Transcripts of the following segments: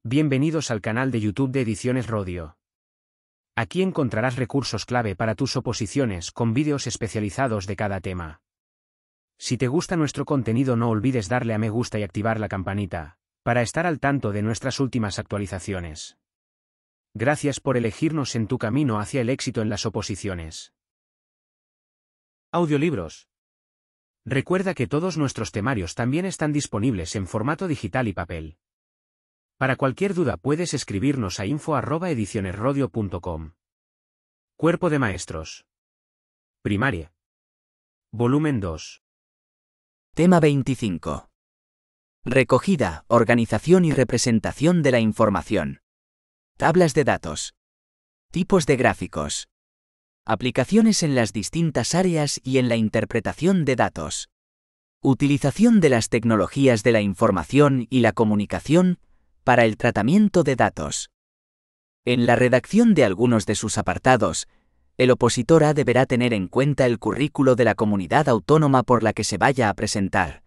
Bienvenidos al canal de YouTube de Ediciones Rodio. Aquí encontrarás recursos clave para tus oposiciones con vídeos especializados de cada tema. Si te gusta nuestro contenido, no olvides darle a me gusta y activar la campanita, para estar al tanto de nuestras últimas actualizaciones. Gracias por elegirnos en tu camino hacia el éxito en las oposiciones. Audiolibros. Recuerda que todos nuestros temarios también están disponibles en formato digital y papel. Para cualquier duda puedes escribirnos a info@edicionesrodio.com. Cuerpo de Maestros. Primaria. Volumen 2. Tema 25. Recogida, organización y representación de la información. Tablas de datos. Tipos de gráficos. Aplicaciones en las distintas áreas y en la interpretación de datos. Utilización de las tecnologías de la información y la comunicación para el tratamiento de datos. En la redacción de algunos de sus apartados, el opositor A deberá tener en cuenta el currículo de la comunidad autónoma por la que se vaya a presentar,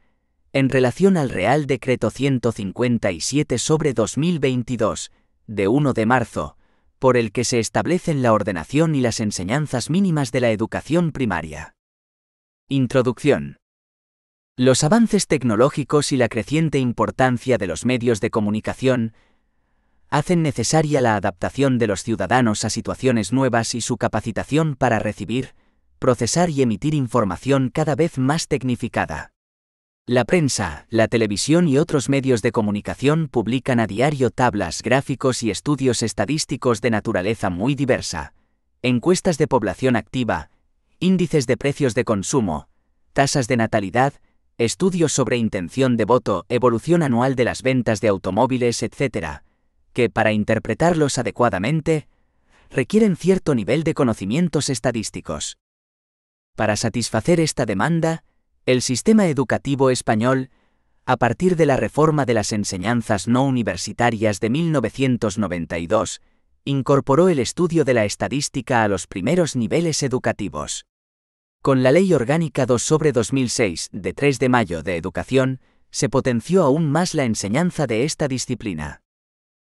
en relación al Real Decreto 157/2022, de 1 de marzo, por el que se establecen la ordenación y las enseñanzas mínimas de la educación primaria. Introducción. Los avances tecnológicos y la creciente importancia de los medios de comunicación hacen necesaria la adaptación de los ciudadanos a situaciones nuevas y su capacitación para recibir, procesar y emitir información cada vez más tecnificada. La prensa, la televisión y otros medios de comunicación publican a diario tablas, gráficos y estudios estadísticos de naturaleza muy diversa, encuestas de población activa, índices de precios de consumo, tasas de natalidad, estudios sobre intención de voto, evolución anual de las ventas de automóviles, etc., que, para interpretarlos adecuadamente, requieren cierto nivel de conocimientos estadísticos. Para satisfacer esta demanda, el sistema educativo español, a partir de la reforma de las enseñanzas no universitarias de 1992, incorporó el estudio de la estadística a los primeros niveles educativos. Con la Ley Orgánica 2/2006, de 3 de mayo de Educación, se potenció aún más la enseñanza de esta disciplina.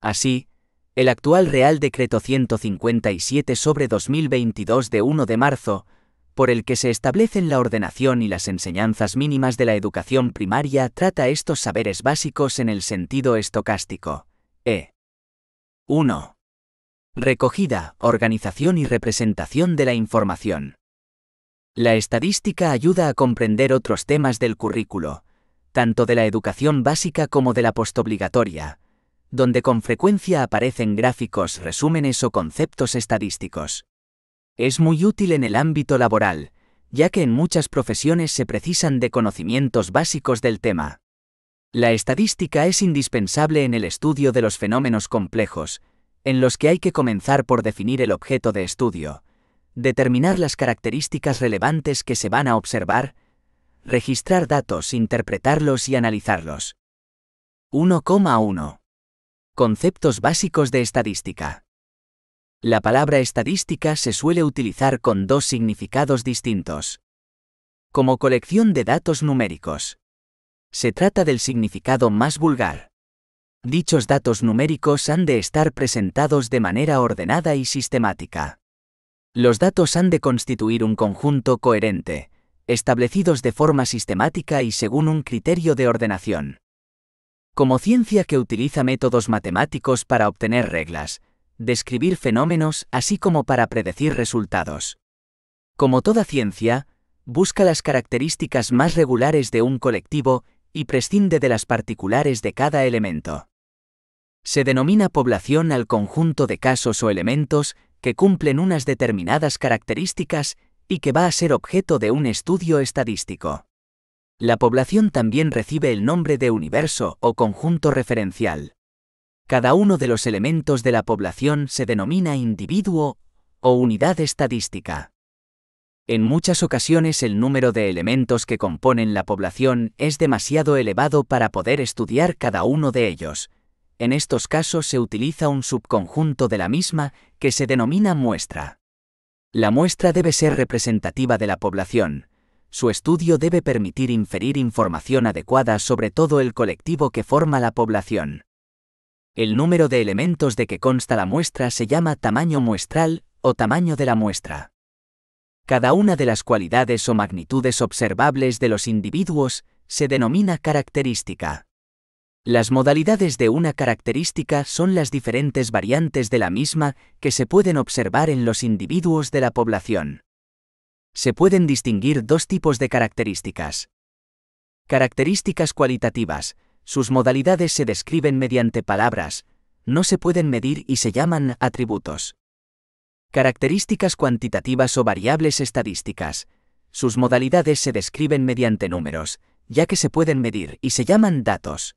Así, el actual Real Decreto 157/2022 de 1 de marzo, por el que se establecen la ordenación y las enseñanzas mínimas de la educación primaria, trata estos saberes básicos en el sentido estocástico. 1. Recogida, organización y representación de la información. La estadística ayuda a comprender otros temas del currículo, tanto de la educación básica como de la postobligatoria, donde con frecuencia aparecen gráficos, resúmenes o conceptos estadísticos. Es muy útil en el ámbito laboral, ya que en muchas profesiones se precisan de conocimientos básicos del tema. La estadística es indispensable en el estudio de los fenómenos complejos, en los que hay que comenzar por definir el objeto de estudio, determinar las características relevantes que se van a observar, registrar datos, interpretarlos y analizarlos. 1,1. Conceptos básicos de estadística. La palabra estadística se suele utilizar con dos significados distintos. Como colección de datos numéricos. Se trata del significado más vulgar. Dichos datos numéricos han de estar presentados de manera ordenada y sistemática. Los datos han de constituir un conjunto coherente, establecidos de forma sistemática y según un criterio de ordenación. Como ciencia que utiliza métodos matemáticos para obtener reglas, describir fenómenos, así como para predecir resultados. Como toda ciencia, busca las características más regulares de un colectivo y prescinde de las particulares de cada elemento. Se denomina población al conjunto de casos o elementos que cumplen unas determinadas características y que va a ser objeto de un estudio estadístico. La población también recibe el nombre de universo o conjunto referencial. Cada uno de los elementos de la población se denomina individuo o unidad estadística. En muchas ocasiones el número de elementos que componen la población es demasiado elevado para poder estudiar cada uno de ellos. En estos casos se utiliza un subconjunto de la misma que se denomina muestra. La muestra debe ser representativa de la población. Su estudio debe permitir inferir información adecuada sobre todo el colectivo que forma la población. El número de elementos de que consta la muestra se llama tamaño muestral o tamaño de la muestra. Cada una de las cualidades o magnitudes observables de los individuos se denomina característica. Las modalidades de una característica son las diferentes variantes de la misma que se pueden observar en los individuos de la población. Se pueden distinguir dos tipos de características. Características cualitativas. Sus modalidades se describen mediante palabras, no se pueden medir y se llaman atributos. Características cuantitativas o variables estadísticas. Sus modalidades se describen mediante números, ya que se pueden medir y se llaman datos.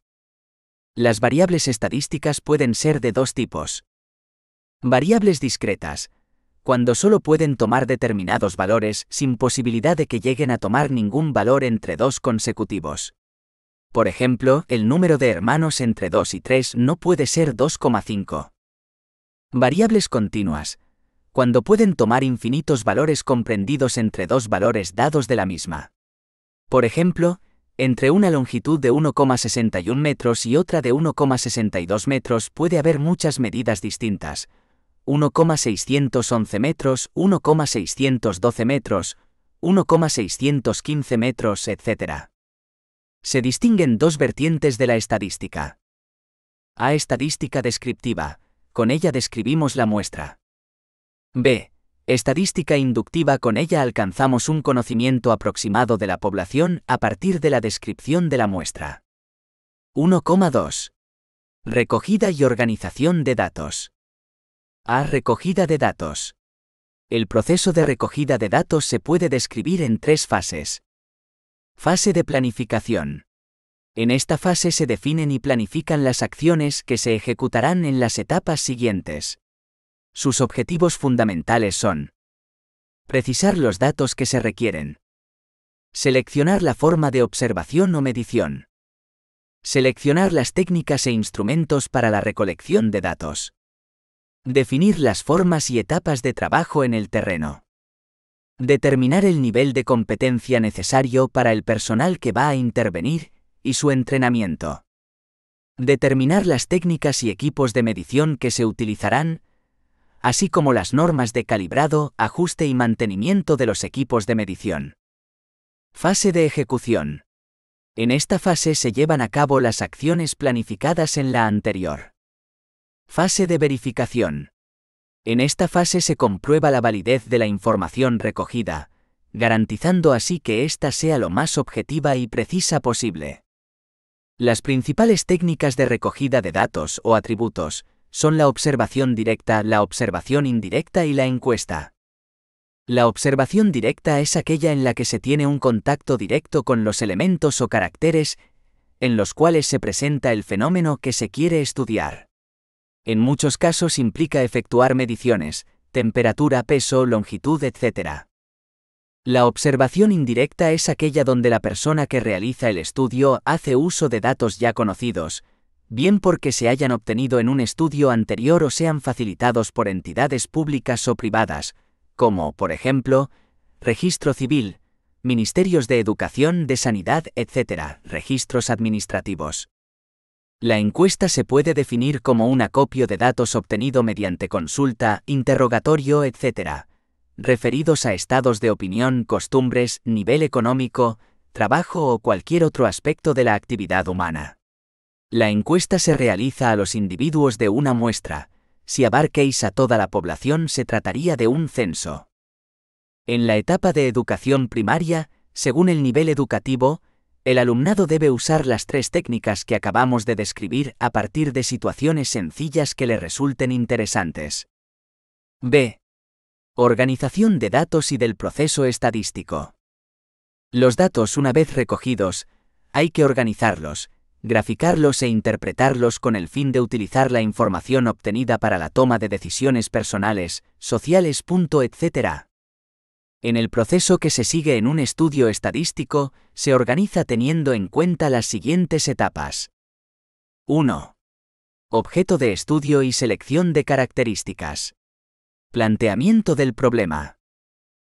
Las variables estadísticas pueden ser de dos tipos. Variables discretas, cuando solo pueden tomar determinados valores sin posibilidad de que lleguen a tomar ningún valor entre dos consecutivos. Por ejemplo, el número de hermanos entre 2 y 3 no puede ser 2,5. Variables continuas, cuando pueden tomar infinitos valores comprendidos entre dos valores dados de la misma. Por ejemplo, entre una longitud de 1,61 metros y otra de 1,62 metros puede haber muchas medidas distintas. 1,611 metros, 1,612 metros, 1,615 metros, etc. Se distinguen dos vertientes de la estadística. A. Estadística descriptiva, con ella describimos la muestra. B. Estadística inductiva, con ella alcanzamos un conocimiento aproximado de la población a partir de la descripción de la muestra. 1,2. Recogida y organización de datos. A. Recogida de datos. El proceso de recogida de datos se puede describir en tres fases. Fase de planificación. En esta fase se definen y planifican las acciones que se ejecutarán en las etapas siguientes. Sus objetivos fundamentales son: precisar los datos que se requieren, seleccionar la forma de observación o medición, seleccionar las técnicas e instrumentos para la recolección de datos, definir las formas y etapas de trabajo en el terreno, determinar el nivel de competencia necesario para el personal que va a intervenir y su entrenamiento, determinar las técnicas y equipos de medición que se utilizarán, así como las normas de calibrado, ajuste y mantenimiento de los equipos de medición. Fase de ejecución. En esta fase se llevan a cabo las acciones planificadas en la anterior. Fase de verificación. En esta fase se comprueba la validez de la información recogida, garantizando así que ésta sea lo más objetiva y precisa posible. Las principales técnicas de recogida de datos o atributos son la observación directa, la observación indirecta y la encuesta. La observación directa es aquella en la que se tiene un contacto directo con los elementos o caracteres en los cuales se presenta el fenómeno que se quiere estudiar. En muchos casos implica efectuar mediciones, temperatura, peso, longitud, etc. La observación indirecta es aquella donde la persona que realiza el estudio hace uso de datos ya conocidos, bien porque se hayan obtenido en un estudio anterior o sean facilitados por entidades públicas o privadas, como, por ejemplo, Registro Civil, Ministerios de Educación, de Sanidad, etc., registros administrativos. La encuesta se puede definir como un acopio de datos obtenido mediante consulta, interrogatorio, etc., referidos a estados de opinión, costumbres, nivel económico, trabajo o cualquier otro aspecto de la actividad humana. La encuesta se realiza a los individuos de una muestra. Si abarquéis a toda la población se trataría de un censo. En la etapa de educación primaria, según el nivel educativo, el alumnado debe usar las tres técnicas que acabamos de describir a partir de situaciones sencillas que le resulten interesantes. B. Organización de datos y del proceso estadístico. Los datos, una vez recogidos, hay que organizarlos, graficarlos e interpretarlos con el fin de utilizar la información obtenida para la toma de decisiones personales, sociales, etc. En el proceso que se sigue en un estudio estadístico, se organiza teniendo en cuenta las siguientes etapas. 1. Objeto de estudio y selección de características. Planteamiento del problema.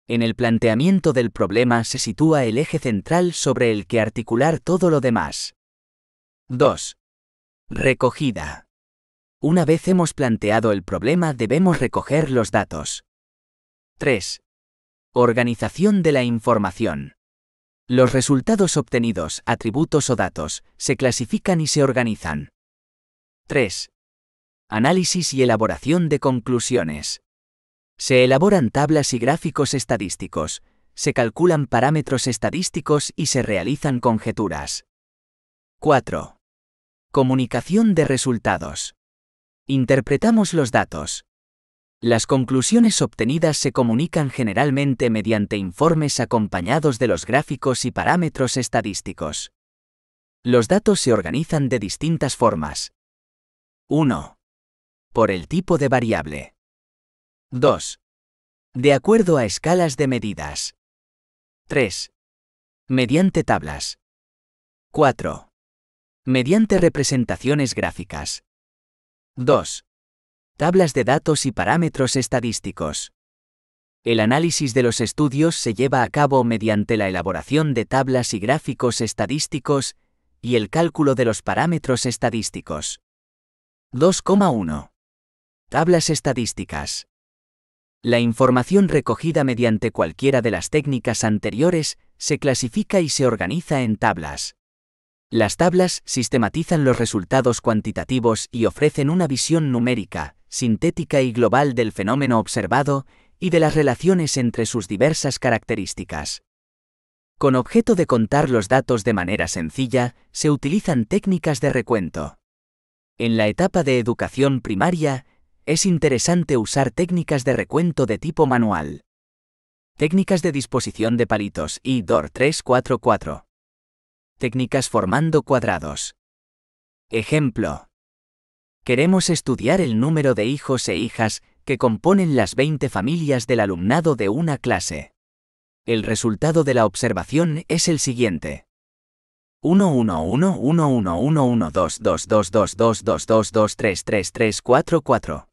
En el planteamiento del problema se sitúa el eje central sobre el que articular todo lo demás. 2. Recogida. Una vez hemos planteado el problema, debemos recoger los datos. 3. Organización de la información. Los resultados obtenidos, atributos o datos, se clasifican y se organizan. 3. Análisis y elaboración de conclusiones. Se elaboran tablas y gráficos estadísticos, se calculan parámetros estadísticos y se realizan conjeturas. 4. Comunicación de resultados. Interpretamos los datos. Las conclusiones obtenidas se comunican generalmente mediante informes acompañados de los gráficos y parámetros estadísticos. Los datos se organizan de distintas formas. 1. Por el tipo de variable. 2. De acuerdo a escalas de medidas. 3. Mediante tablas. 4. Mediante representaciones gráficas. 2. Tablas de datos y parámetros estadísticos. El análisis de los estudios se lleva a cabo mediante la elaboración de tablas y gráficos estadísticos y el cálculo de los parámetros estadísticos. 2,1. Tablas estadísticas. La información recogida mediante cualquiera de las técnicas anteriores se clasifica y se organiza en tablas. Las tablas sistematizan los resultados cuantitativos y ofrecen una visión numérica, sintética y global del fenómeno observado y de las relaciones entre sus diversas características. Con objeto de contar los datos de manera sencilla, se utilizan técnicas de recuento. En la etapa de educación primaria, es interesante usar técnicas de recuento de tipo manual. Técnicas de disposición de palitos y DOR 344. Técnicas formando cuadrados. Ejemplo. Queremos estudiar el número de hijos e hijas que componen las 20 familias del alumnado de una clase. El resultado de la observación es el siguiente. 111111112222222233344.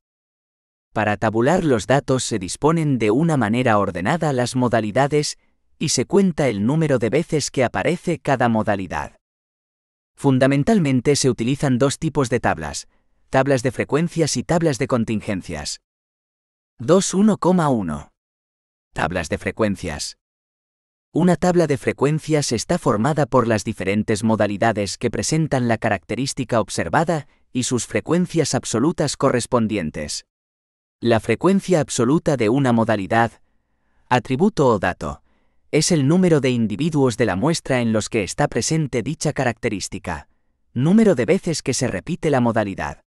Para tabular los datos se disponen de una manera ordenada las modalidades y se cuenta el número de veces que aparece cada modalidad. Fundamentalmente se utilizan dos tipos de tablas: tablas de frecuencias y tablas de contingencias. 2.1,1. Tablas de frecuencias. Una tabla de frecuencias está formada por las diferentes modalidades que presentan la característica observada y sus frecuencias absolutas correspondientes. La frecuencia absoluta de una modalidad, atributo o dato, es el número de individuos de la muestra en los que está presente dicha característica, número de veces que se repite la modalidad.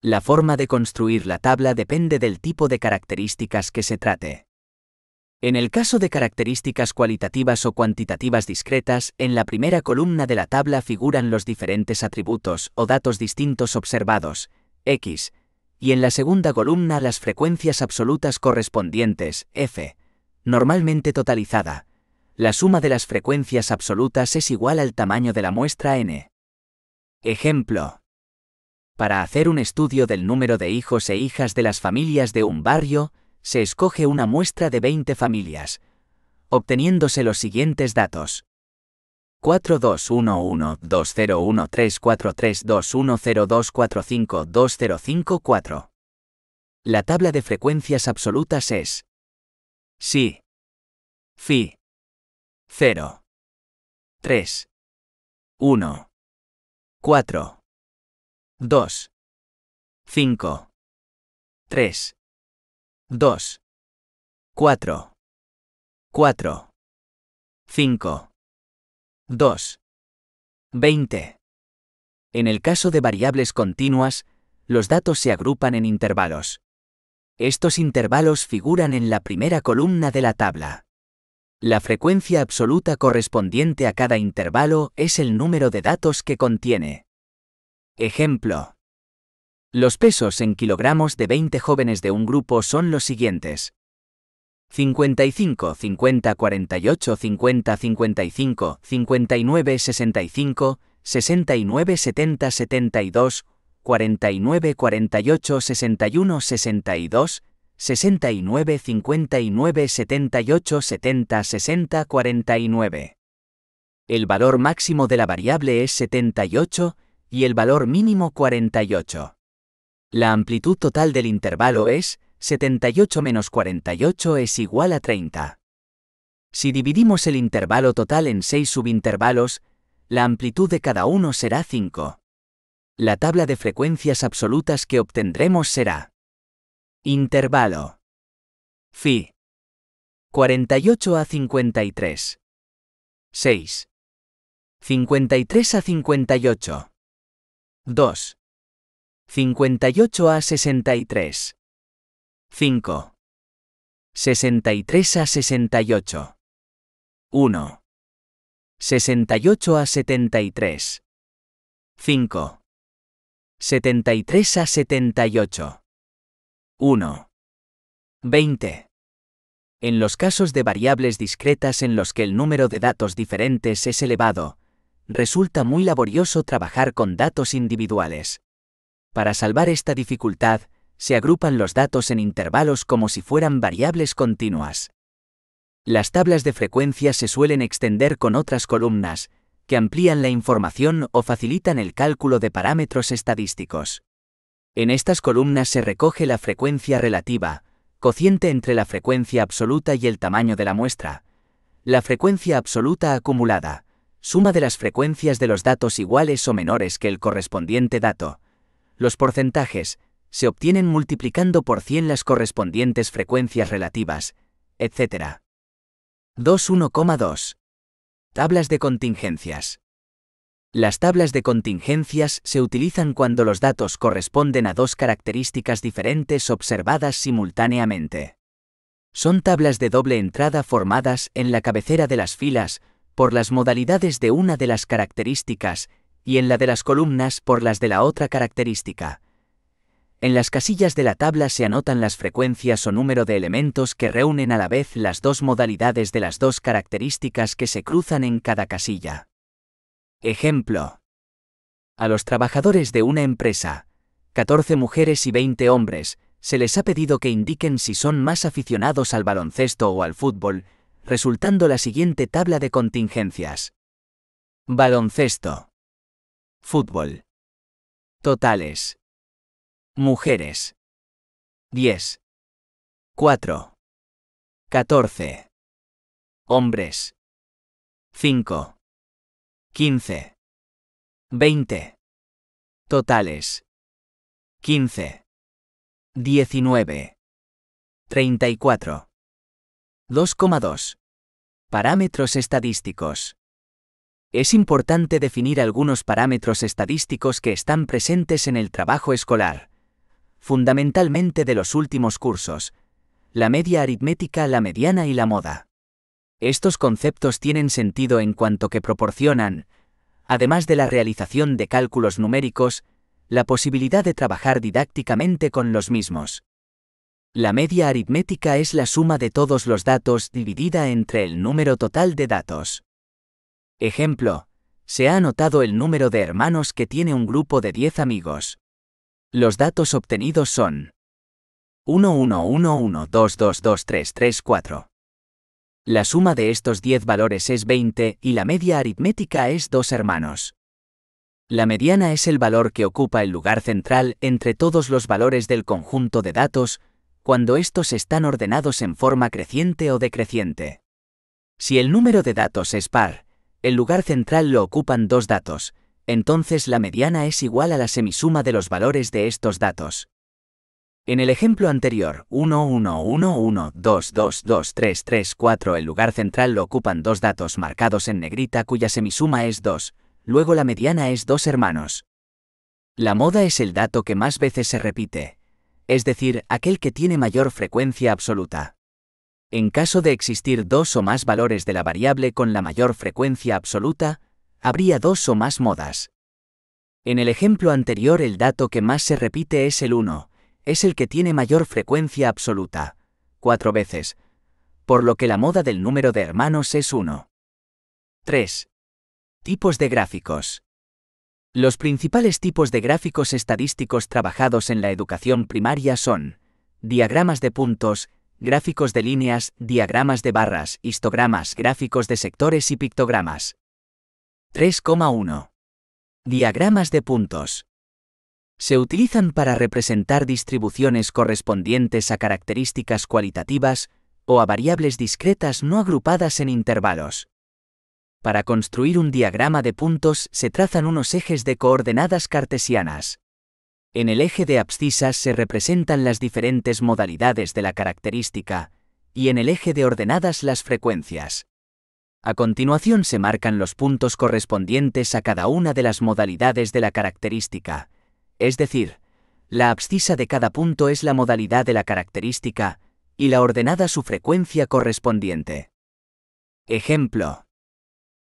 La forma de construir la tabla depende del tipo de características que se trate. En el caso de características cualitativas o cuantitativas discretas, en la primera columna de la tabla figuran los diferentes atributos o datos distintos observados, X, y en la segunda columna las frecuencias absolutas correspondientes, F, normalmente totalizada. La suma de las frecuencias absolutas es igual al tamaño de la muestra n. Ejemplo. Para hacer un estudio del número de hijos e hijas de las familias de un barrio, se escoge una muestra de 20 familias, obteniéndose los siguientes datos. 421123432102452054. La tabla de frecuencias absolutas es Si, Fi, 0, 3, 1, 4, 2, 5, 3, 2, 4, 4, 5, 2, 20. En el caso de variables continuas, los datos se agrupan en intervalos. Estos intervalos figuran en la primera columna de la tabla. La frecuencia absoluta correspondiente a cada intervalo es el número de datos que contiene. Ejemplo. Los pesos en kilogramos de 20 jóvenes de un grupo son los siguientes: 55, 50, 48, 50, 55, 59, 65, 69, 70, 72, 49, 48, 61, 62, 69, 59, 78, 70, 60, 49. El valor máximo de la variable es 78 y el valor mínimo 48. La amplitud total del intervalo es 78 menos 48 es igual a 30. Si dividimos el intervalo total en 6 subintervalos, la amplitud de cada uno será 5. La tabla de frecuencias absolutas que obtendremos será: intervalo phi 48 a 53, 6, 53 a 58, 2, 58 a 63, 5, 63 a 68, 1, 68 a 73, 5, 73 a 78, 1, 20. En los casos de variables discretas en los que el número de datos diferentes es elevado, resulta muy laborioso trabajar con datos individuales. Para salvar esta dificultad, se agrupan los datos en intervalos como si fueran variables continuas. Las tablas de frecuencias se suelen extender con otras columnas, que amplían la información o facilitan el cálculo de parámetros estadísticos. En estas columnas se recoge la frecuencia relativa, cociente entre la frecuencia absoluta y el tamaño de la muestra, la frecuencia absoluta acumulada, suma de las frecuencias de los datos iguales o menores que el correspondiente dato. Los porcentajes se obtienen multiplicando por 100 las correspondientes frecuencias relativas, etc. 2.1,2. Tablas de contingencias. Las tablas de contingencias se utilizan cuando los datos corresponden a dos características diferentes observadas simultáneamente. Son tablas de doble entrada formadas en la cabecera de las filas por las modalidades de una de las características y en la de las columnas por las de la otra característica. En las casillas de la tabla se anotan las frecuencias o número de elementos que reúnen a la vez las dos modalidades de las dos características que se cruzan en cada casilla. Ejemplo. A los trabajadores de una empresa, 14 mujeres y 20 hombres, se les ha pedido que indiquen si son más aficionados al baloncesto o al fútbol, resultando la siguiente tabla de contingencias. Baloncesto. Fútbol. Totales. Mujeres. 10. 4. 14. Hombres. 5. 15. 20. Totales. 15. 19. 34. 2,2. Parámetros estadísticos. Es importante definir algunos parámetros estadísticos que están presentes en el trabajo escolar, fundamentalmente de los últimos cursos: la media aritmética, la mediana y la moda. Estos conceptos tienen sentido en cuanto que proporcionan, además de la realización de cálculos numéricos, la posibilidad de trabajar didácticamente con los mismos. La media aritmética es la suma de todos los datos dividida entre el número total de datos. Ejemplo, se ha anotado el número de hermanos que tiene un grupo de 10 amigos. Los datos obtenidos son 1, 1, 1, 1, 2, 2, 2, 3, 3, 4. La suma de estos 10 valores es 20 y la media aritmética es 2 hermanos. La mediana es el valor que ocupa el lugar central entre todos los valores del conjunto de datos, cuando estos están ordenados en forma creciente o decreciente. Si el número de datos es par, el lugar central lo ocupan dos datos, entonces la mediana es igual a la semisuma de los valores de estos datos. En el ejemplo anterior, 1, 1, 1, 1, 2, 2, 2, 3, 3, 4, el lugar central lo ocupan dos datos marcados en negrita cuya semisuma es 2, luego la mediana es 2 hermanos. La moda es el dato que más veces se repite, es decir, aquel que tiene mayor frecuencia absoluta. En caso de existir dos o más valores de la variable con la mayor frecuencia absoluta, habría dos o más modas. En el ejemplo anterior el dato que más se repite es el 1, es el que tiene mayor frecuencia absoluta, 4 veces, por lo que la moda del número de hermanos es 1. 3. Tipos de gráficos. Los principales tipos de gráficos estadísticos trabajados en la educación primaria son diagramas de puntos, gráficos de líneas, diagramas de barras, histogramas, gráficos de sectores y pictogramas. 3,1. Diagramas de puntos. Se utilizan para representar distribuciones correspondientes a características cualitativas o a variables discretas no agrupadas en intervalos. Para construir un diagrama de puntos se trazan unos ejes de coordenadas cartesianas. En el eje de abscisas se representan las diferentes modalidades de la característica, y en el eje de ordenadas las frecuencias. A continuación se marcan los puntos correspondientes a cada una de las modalidades de la característica, es decir, la abscisa de cada punto es la modalidad de la característica, y la ordenada su frecuencia correspondiente. Ejemplo.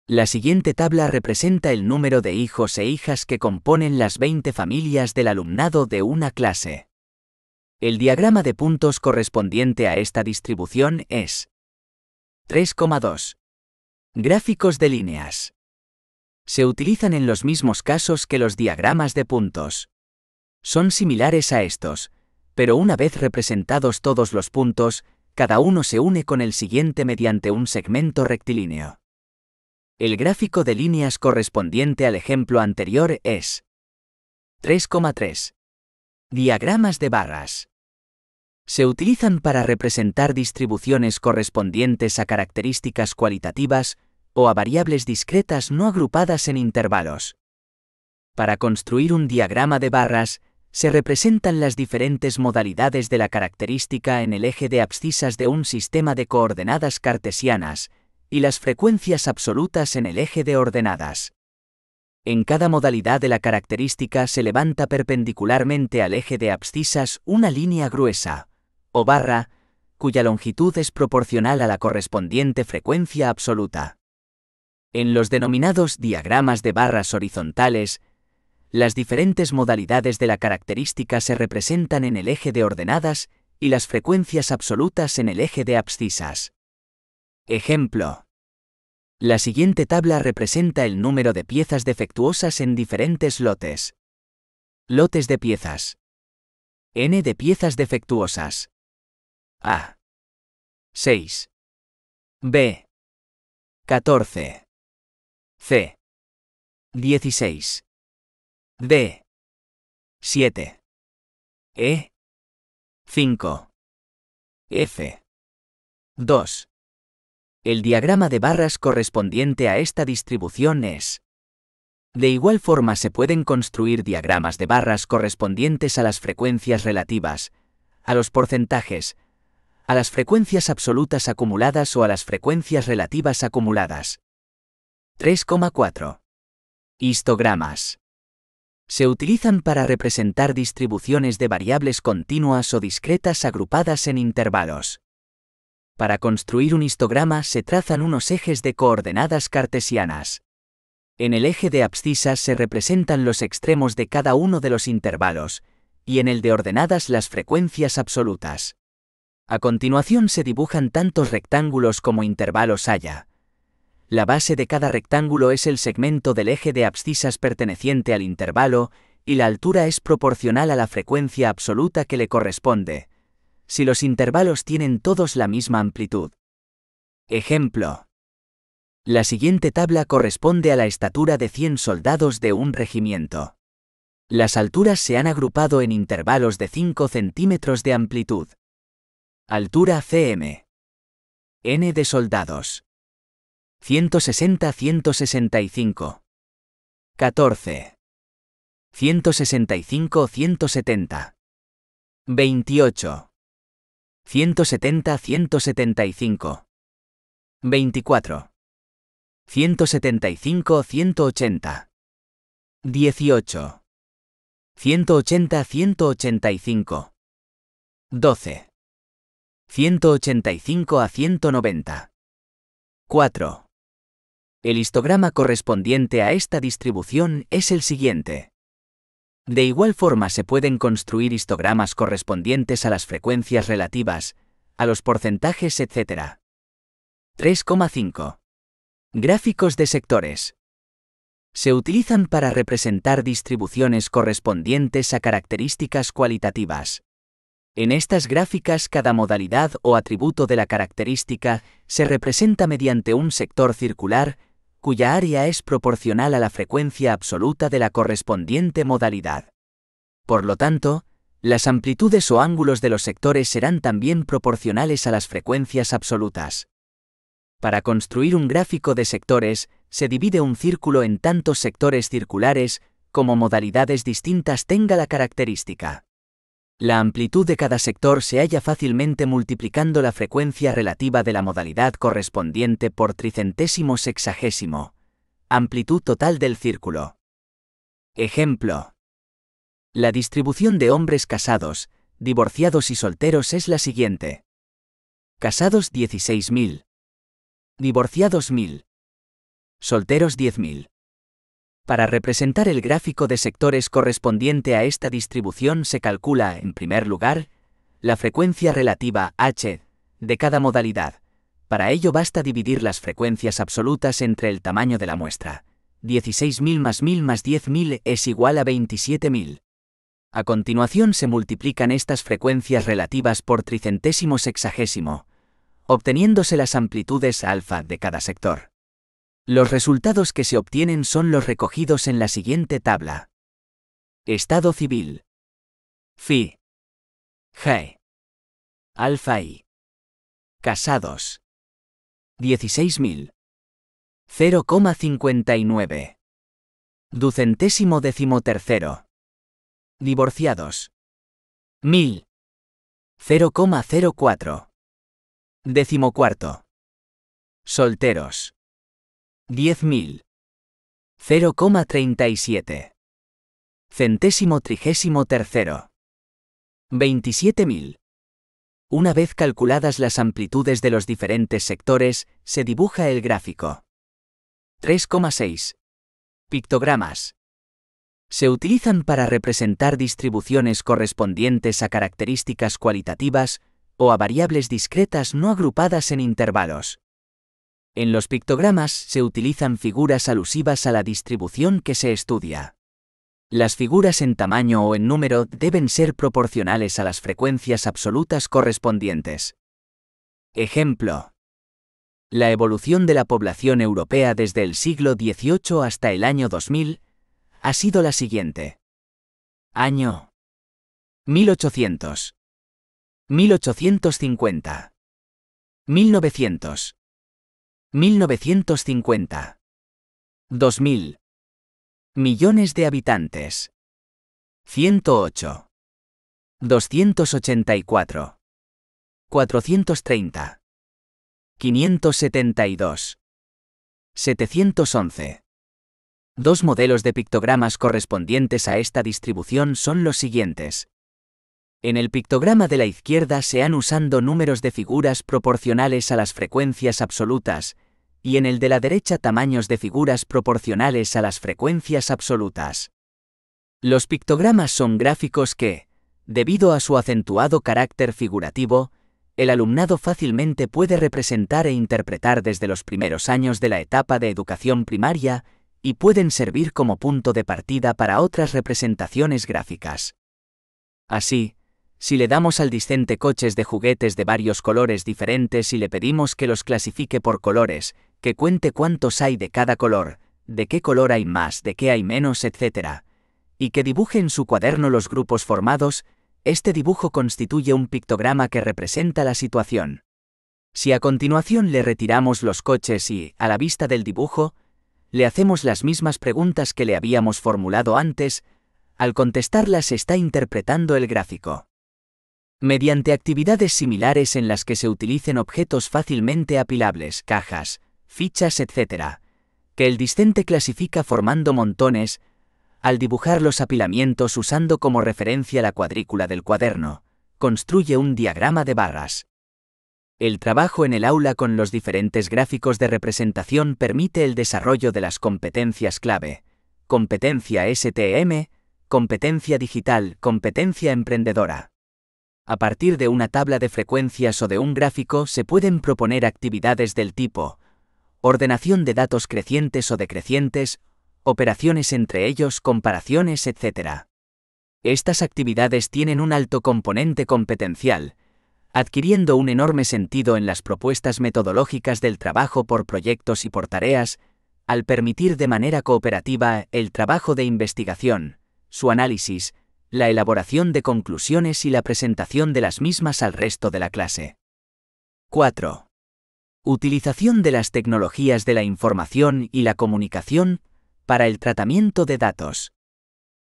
La siguiente tabla representa el número de hijos e hijas que componen las 20 familias del alumnado de una clase. El diagrama de puntos correspondiente a esta distribución es 3,2. Gráficos de líneas. Se utilizan en los mismos casos que los diagramas de puntos. Son similares a estos, pero una vez representados todos los puntos, cada uno se une con el siguiente mediante un segmento rectilíneo. El gráfico de líneas correspondiente al ejemplo anterior es 3,3. Diagramas de barras. Se utilizan para representar distribuciones correspondientes a características cualitativas o a variables discretas no agrupadas en intervalos. Para construir un diagrama de barras, se representan las diferentes modalidades de la característica en el eje de abscisas de un sistema de coordenadas cartesianas, y las frecuencias absolutas en el eje de ordenadas. En cada modalidad de la característica se levanta perpendicularmente al eje de abscisas una línea gruesa, o barra, cuya longitud es proporcional a la correspondiente frecuencia absoluta. En los denominados diagramas de barras horizontales, las diferentes modalidades de la característica se representan en el eje de ordenadas y las frecuencias absolutas en el eje de abscisas. Ejemplo. La siguiente tabla representa el número de piezas defectuosas en diferentes lotes. Lotes de piezas. N de piezas defectuosas. A. 6. B. 14. C. 16. D. 7. E. 5. F. 2. El diagrama de barras correspondiente a esta distribución es. De igual forma se pueden construir diagramas de barras correspondientes a las frecuencias relativas, a los porcentajes, a las frecuencias absolutas acumuladas o a las frecuencias relativas acumuladas. 3,4. Histogramas. Se utilizan para representar distribuciones de variables continuas o discretas agrupadas en intervalos. Para construir un histograma se trazan unos ejes de coordenadas cartesianas. En el eje de abscisas se representan los extremos de cada uno de los intervalos, y en el de ordenadas las frecuencias absolutas. A continuación se dibujan tantos rectángulos como intervalos haya. La base de cada rectángulo es el segmento del eje de abscisas perteneciente al intervalo, y la altura es proporcional a la frecuencia absoluta que le corresponde, si los intervalos tienen todos la misma amplitud. Ejemplo. La siguiente tabla corresponde a la estatura de 100 soldados de un regimiento. Las alturas se han agrupado en intervalos de 5 centímetros de amplitud. Altura cm. N de soldados. 160-165. 14. 165-170. 28. 170-175. 24. 175-180. 18. 180-185. 12. 185-190. 4. El histograma correspondiente a esta distribución es el siguiente. De igual forma se pueden construir histogramas correspondientes a las frecuencias relativas, a los porcentajes, etc. 3,5. Gráficos de sectores. Se utilizan para representar distribuciones correspondientes a características cualitativas. En estas gráficas cada modalidad o atributo de la característica se representa mediante un sector circular, cuya área es proporcional a la frecuencia absoluta de la correspondiente modalidad. Por lo tanto, las amplitudes o ángulos de los sectores serán también proporcionales a las frecuencias absolutas. Para construir un gráfico de sectores, se divide un círculo en tantos sectores circulares como modalidades distintas tenga la característica. La amplitud de cada sector se halla fácilmente multiplicando la frecuencia relativa de la modalidad correspondiente por tricentésimo sexagésimo. Amplitud total del círculo. Ejemplo. La distribución de hombres casados, divorciados y solteros es la siguiente. Casados 16.000. Divorciados 1.000. Solteros 10.000. Para representar el gráfico de sectores correspondiente a esta distribución se calcula, en primer lugar, la frecuencia relativa h de cada modalidad. Para ello basta dividir las frecuencias absolutas entre el tamaño de la muestra. 16.000 más 1.000 más 10.000 es igual a 27.000. A continuación se multiplican estas frecuencias relativas por tricentésimo sexagésimo, obteniéndose las amplitudes alfa de cada sector. Los resultados que se obtienen son los recogidos en la siguiente tabla. Estado civil. Phi. G. Alfa I. Casados. 16.000. 0,59. Ducentésimo decimotercero. Divorciados. 1.000. 0,04. Decimocuarto. Solteros. 10.000. 0,37. Centésimo trigésimo tercero. 27.000. Una vez calculadas las amplitudes de los diferentes sectores, se dibuja el gráfico. 3,6. Pictogramas. Se utilizan para representar distribuciones correspondientes a características cualitativas o a variables discretas no agrupadas en intervalos. En los pictogramas se utilizan figuras alusivas a la distribución que se estudia. Las figuras en tamaño o en número deben ser proporcionales a las frecuencias absolutas correspondientes. Ejemplo. La evolución de la población europea desde el siglo XVIII hasta el año 2000 ha sido la siguiente. Año 1800. 1850. 1900. 1950. 2000. Millones de habitantes. 108. 284. 430. 572. 711. Dos modelos de pictogramas correspondientes a esta distribución son los siguientes. En el pictograma de la izquierda se han usando números de figuras proporcionales a las frecuencias absolutas, y en el de la derecha tamaños de figuras proporcionales a las frecuencias absolutas. Los pictogramas son gráficos que, debido a su acentuado carácter figurativo, el alumnado fácilmente puede representar e interpretar desde los primeros años de la etapa de educación primaria y pueden servir como punto de partida para otras representaciones gráficas. Así, si le damos al discente coches de juguetes de varios colores diferentes y le pedimos que los clasifique por colores, que cuente cuántos hay de cada color, de qué color hay más, de qué hay menos, etc., y que dibuje en su cuaderno los grupos formados, este dibujo constituye un pictograma que representa la situación. Si a continuación le retiramos los coches y, a la vista del dibujo, le hacemos las mismas preguntas que le habíamos formulado antes, al contestarlas está interpretando el gráfico. Mediante actividades similares en las que se utilicen objetos fácilmente apilables, cajas, fichas, etc., que el discente clasifica formando montones, al dibujar los apilamientos usando como referencia la cuadrícula del cuaderno, construye un diagrama de barras. El trabajo en el aula con los diferentes gráficos de representación permite el desarrollo de las competencias clave: competencia STM, competencia digital, competencia emprendedora. A partir de una tabla de frecuencias o de un gráfico se pueden proponer actividades del tipo ordenación de datos crecientes o decrecientes, operaciones entre ellos, comparaciones, etc. Estas actividades tienen un alto componente competencial, adquiriendo un enorme sentido en las propuestas metodológicas del trabajo por proyectos y por tareas, al permitir de manera cooperativa el trabajo de investigación, su análisis, la elaboración de conclusiones y la presentación de las mismas al resto de la clase. 4. Utilización de las tecnologías de la información y la comunicación para el tratamiento de datos.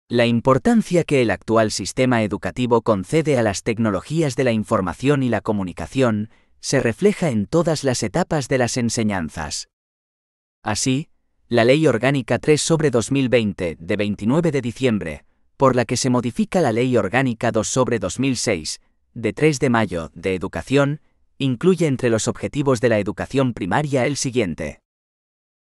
La importancia que el actual sistema educativo concede a las tecnologías de la información y la comunicación se refleja en todas las etapas de las enseñanzas. Así, la Ley Orgánica 3/2020, de 29 de diciembre, por la que se modifica la Ley Orgánica 2/2006, de 3 de mayo, de Educación, incluye entre los objetivos de la educación primaria el siguiente.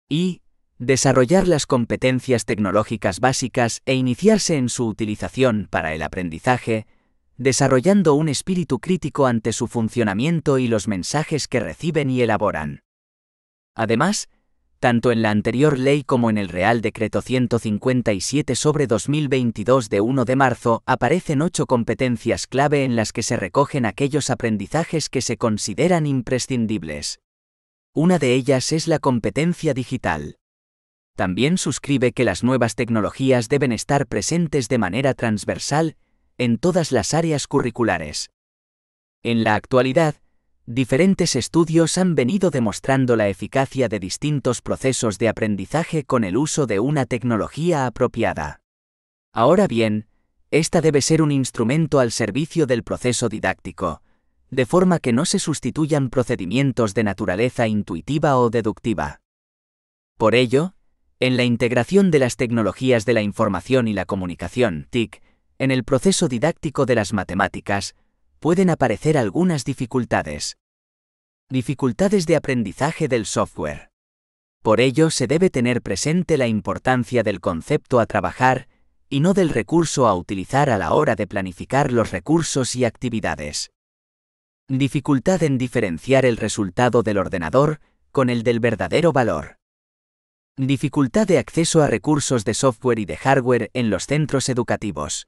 Y desarrollar las competencias tecnológicas básicas e iniciarse en su utilización para el aprendizaje, desarrollando un espíritu crítico ante su funcionamiento y los mensajes que reciben y elaboran. Además, tanto en la anterior ley como en el Real Decreto 157/2022 de 1 de marzo aparecen 8 competencias clave en las que se recogen aquellos aprendizajes que se consideran imprescindibles. Una de ellas es la competencia digital. También suscribe que las nuevas tecnologías deben estar presentes de manera transversal en todas las áreas curriculares. En la actualidad, diferentes estudios han venido demostrando la eficacia de distintos procesos de aprendizaje con el uso de una tecnología apropiada. Ahora bien, esta debe ser un instrumento al servicio del proceso didáctico, de forma que no se sustituyan procedimientos de naturaleza intuitiva o deductiva. Por ello, en la integración de las tecnologías de la información y la comunicación, TIC, en el proceso didáctico de las matemáticas, pueden aparecer algunas dificultades. Dificultades de aprendizaje del software. Por ello se debe tener presente la importancia del concepto a trabajar y no del recurso a utilizar a la hora de planificar los recursos y actividades. Dificultad en diferenciar el resultado del ordenador con el del verdadero valor. Dificultad de acceso a recursos de software y de hardware en los centros educativos.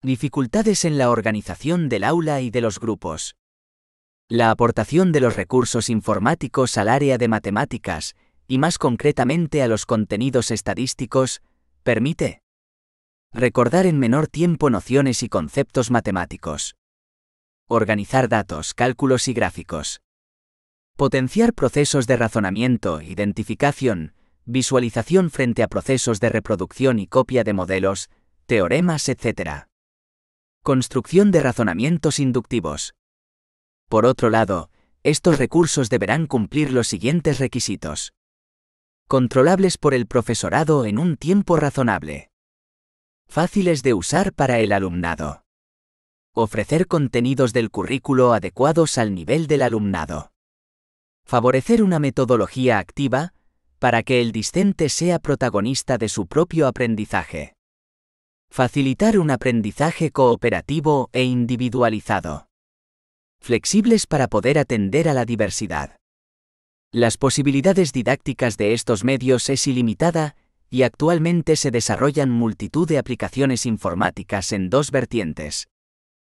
Dificultades en la organización del aula y de los grupos. La aportación de los recursos informáticos al área de matemáticas, y más concretamente a los contenidos estadísticos, permite recordar en menor tiempo nociones y conceptos matemáticos. Organizar datos, cálculos y gráficos. Potenciar procesos de razonamiento, identificación, visualización frente a procesos de reproducción y copia de modelos, teoremas, etc. Construcción de razonamientos inductivos. Por otro lado, estos recursos deberán cumplir los siguientes requisitos. Controlables por el profesorado en un tiempo razonable. Fáciles de usar para el alumnado. Ofrecer contenidos del currículo adecuados al nivel del alumnado. Favorecer una metodología activa, para que el discente sea protagonista de su propio aprendizaje. Facilitar un aprendizaje cooperativo e individualizado. Flexibles para poder atender a la diversidad. Las posibilidades didácticas de estos medios es ilimitada y actualmente se desarrollan multitud de aplicaciones informáticas en dos vertientes.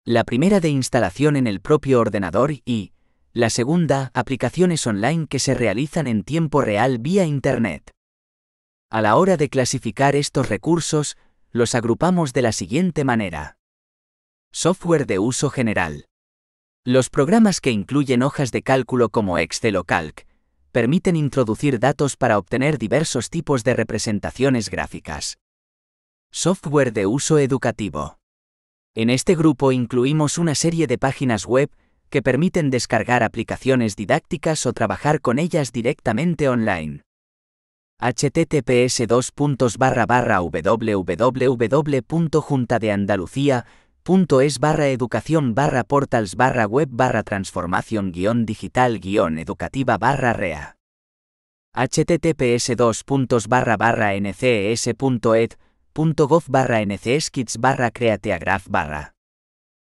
La primera de instalación en el propio ordenador y, la segunda, aplicaciones online que se realizan en tiempo real vía Internet. A la hora de clasificar estos recursos, los agrupamos de la siguiente manera. Software de uso general. Los programas que incluyen hojas de cálculo como Excel o Calc, permiten introducir datos para obtener diversos tipos de representaciones gráficas. Software de uso educativo. En este grupo incluimos una serie de páginas web que permiten descargar aplicaciones didácticas o trabajar con ellas directamente online. https://www.juntadeandalucía.es/educación/portals/web/transformación-digital-educativa/rea. https://nces.ed.gov/nceskids/createagraph/.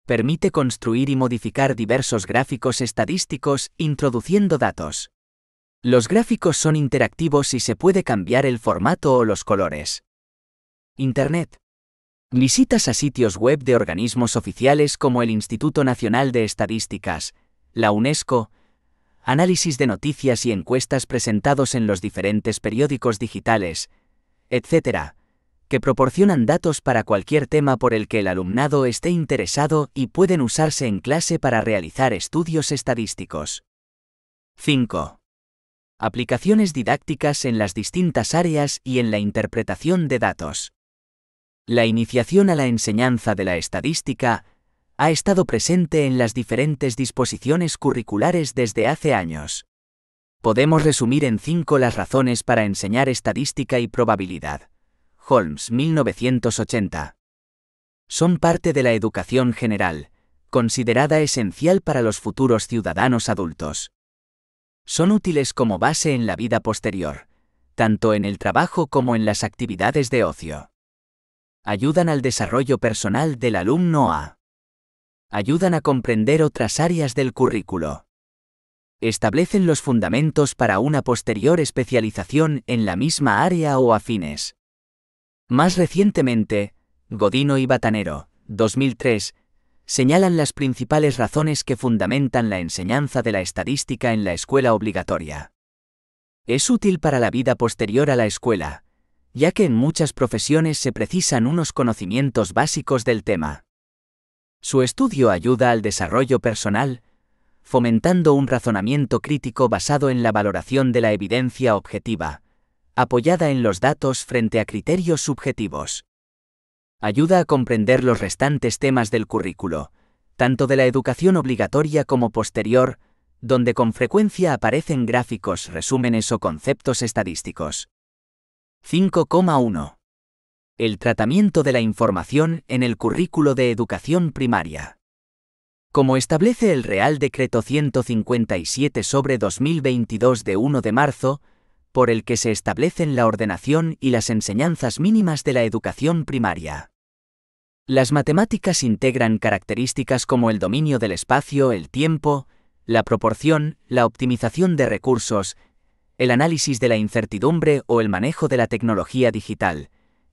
Permite construir y modificar diversos gráficos estadísticos introduciendo datos. Los gráficos son interactivos y se puede cambiar el formato o los colores. Internet. Visitas a sitios web de organismos oficiales como el Instituto Nacional de Estadísticas, la UNESCO, análisis de noticias y encuestas presentados en los diferentes periódicos digitales, etc., que proporcionan datos para cualquier tema por el que el alumnado esté interesado y pueden usarse en clase para realizar estudios estadísticos. 5. Aplicaciones didácticas en las distintas áreas y en la interpretación de datos. La iniciación a la enseñanza de la estadística ha estado presente en las diferentes disposiciones curriculares desde hace años. Podemos resumir en 5 las razones para enseñar estadística y probabilidad. Holmes, 1980. Son parte de la educación general, considerada esencial para los futuros ciudadanos adultos. Son útiles como base en la vida posterior, tanto en el trabajo como en las actividades de ocio. Ayudan al desarrollo personal del alumno ayudan a comprender otras áreas del currículo. Establecen los fundamentos para una posterior especialización en la misma área o afines. Más recientemente, Godino y Batanero, 2003, señalan las principales razones que fundamentan la enseñanza de la estadística en la escuela obligatoria. Es útil para la vida posterior a la escuela, ya que en muchas profesiones se precisan unos conocimientos básicos del tema. Su estudio ayuda al desarrollo personal, fomentando un razonamiento crítico basado en la valoración de la evidencia objetiva, apoyada en los datos frente a criterios subjetivos. Ayuda a comprender los restantes temas del currículo, tanto de la educación obligatoria como posterior, donde con frecuencia aparecen gráficos, resúmenes o conceptos estadísticos. 5,1. El tratamiento de la información en el currículo de educación primaria. Como establece el Real Decreto 157/2022 de 1 de marzo, por el que se establecen la ordenación y las enseñanzas mínimas de la educación primaria. Las matemáticas integran características como el dominio del espacio, el tiempo, la proporción, la optimización de recursos, el análisis de la incertidumbre o el manejo de la tecnología digital,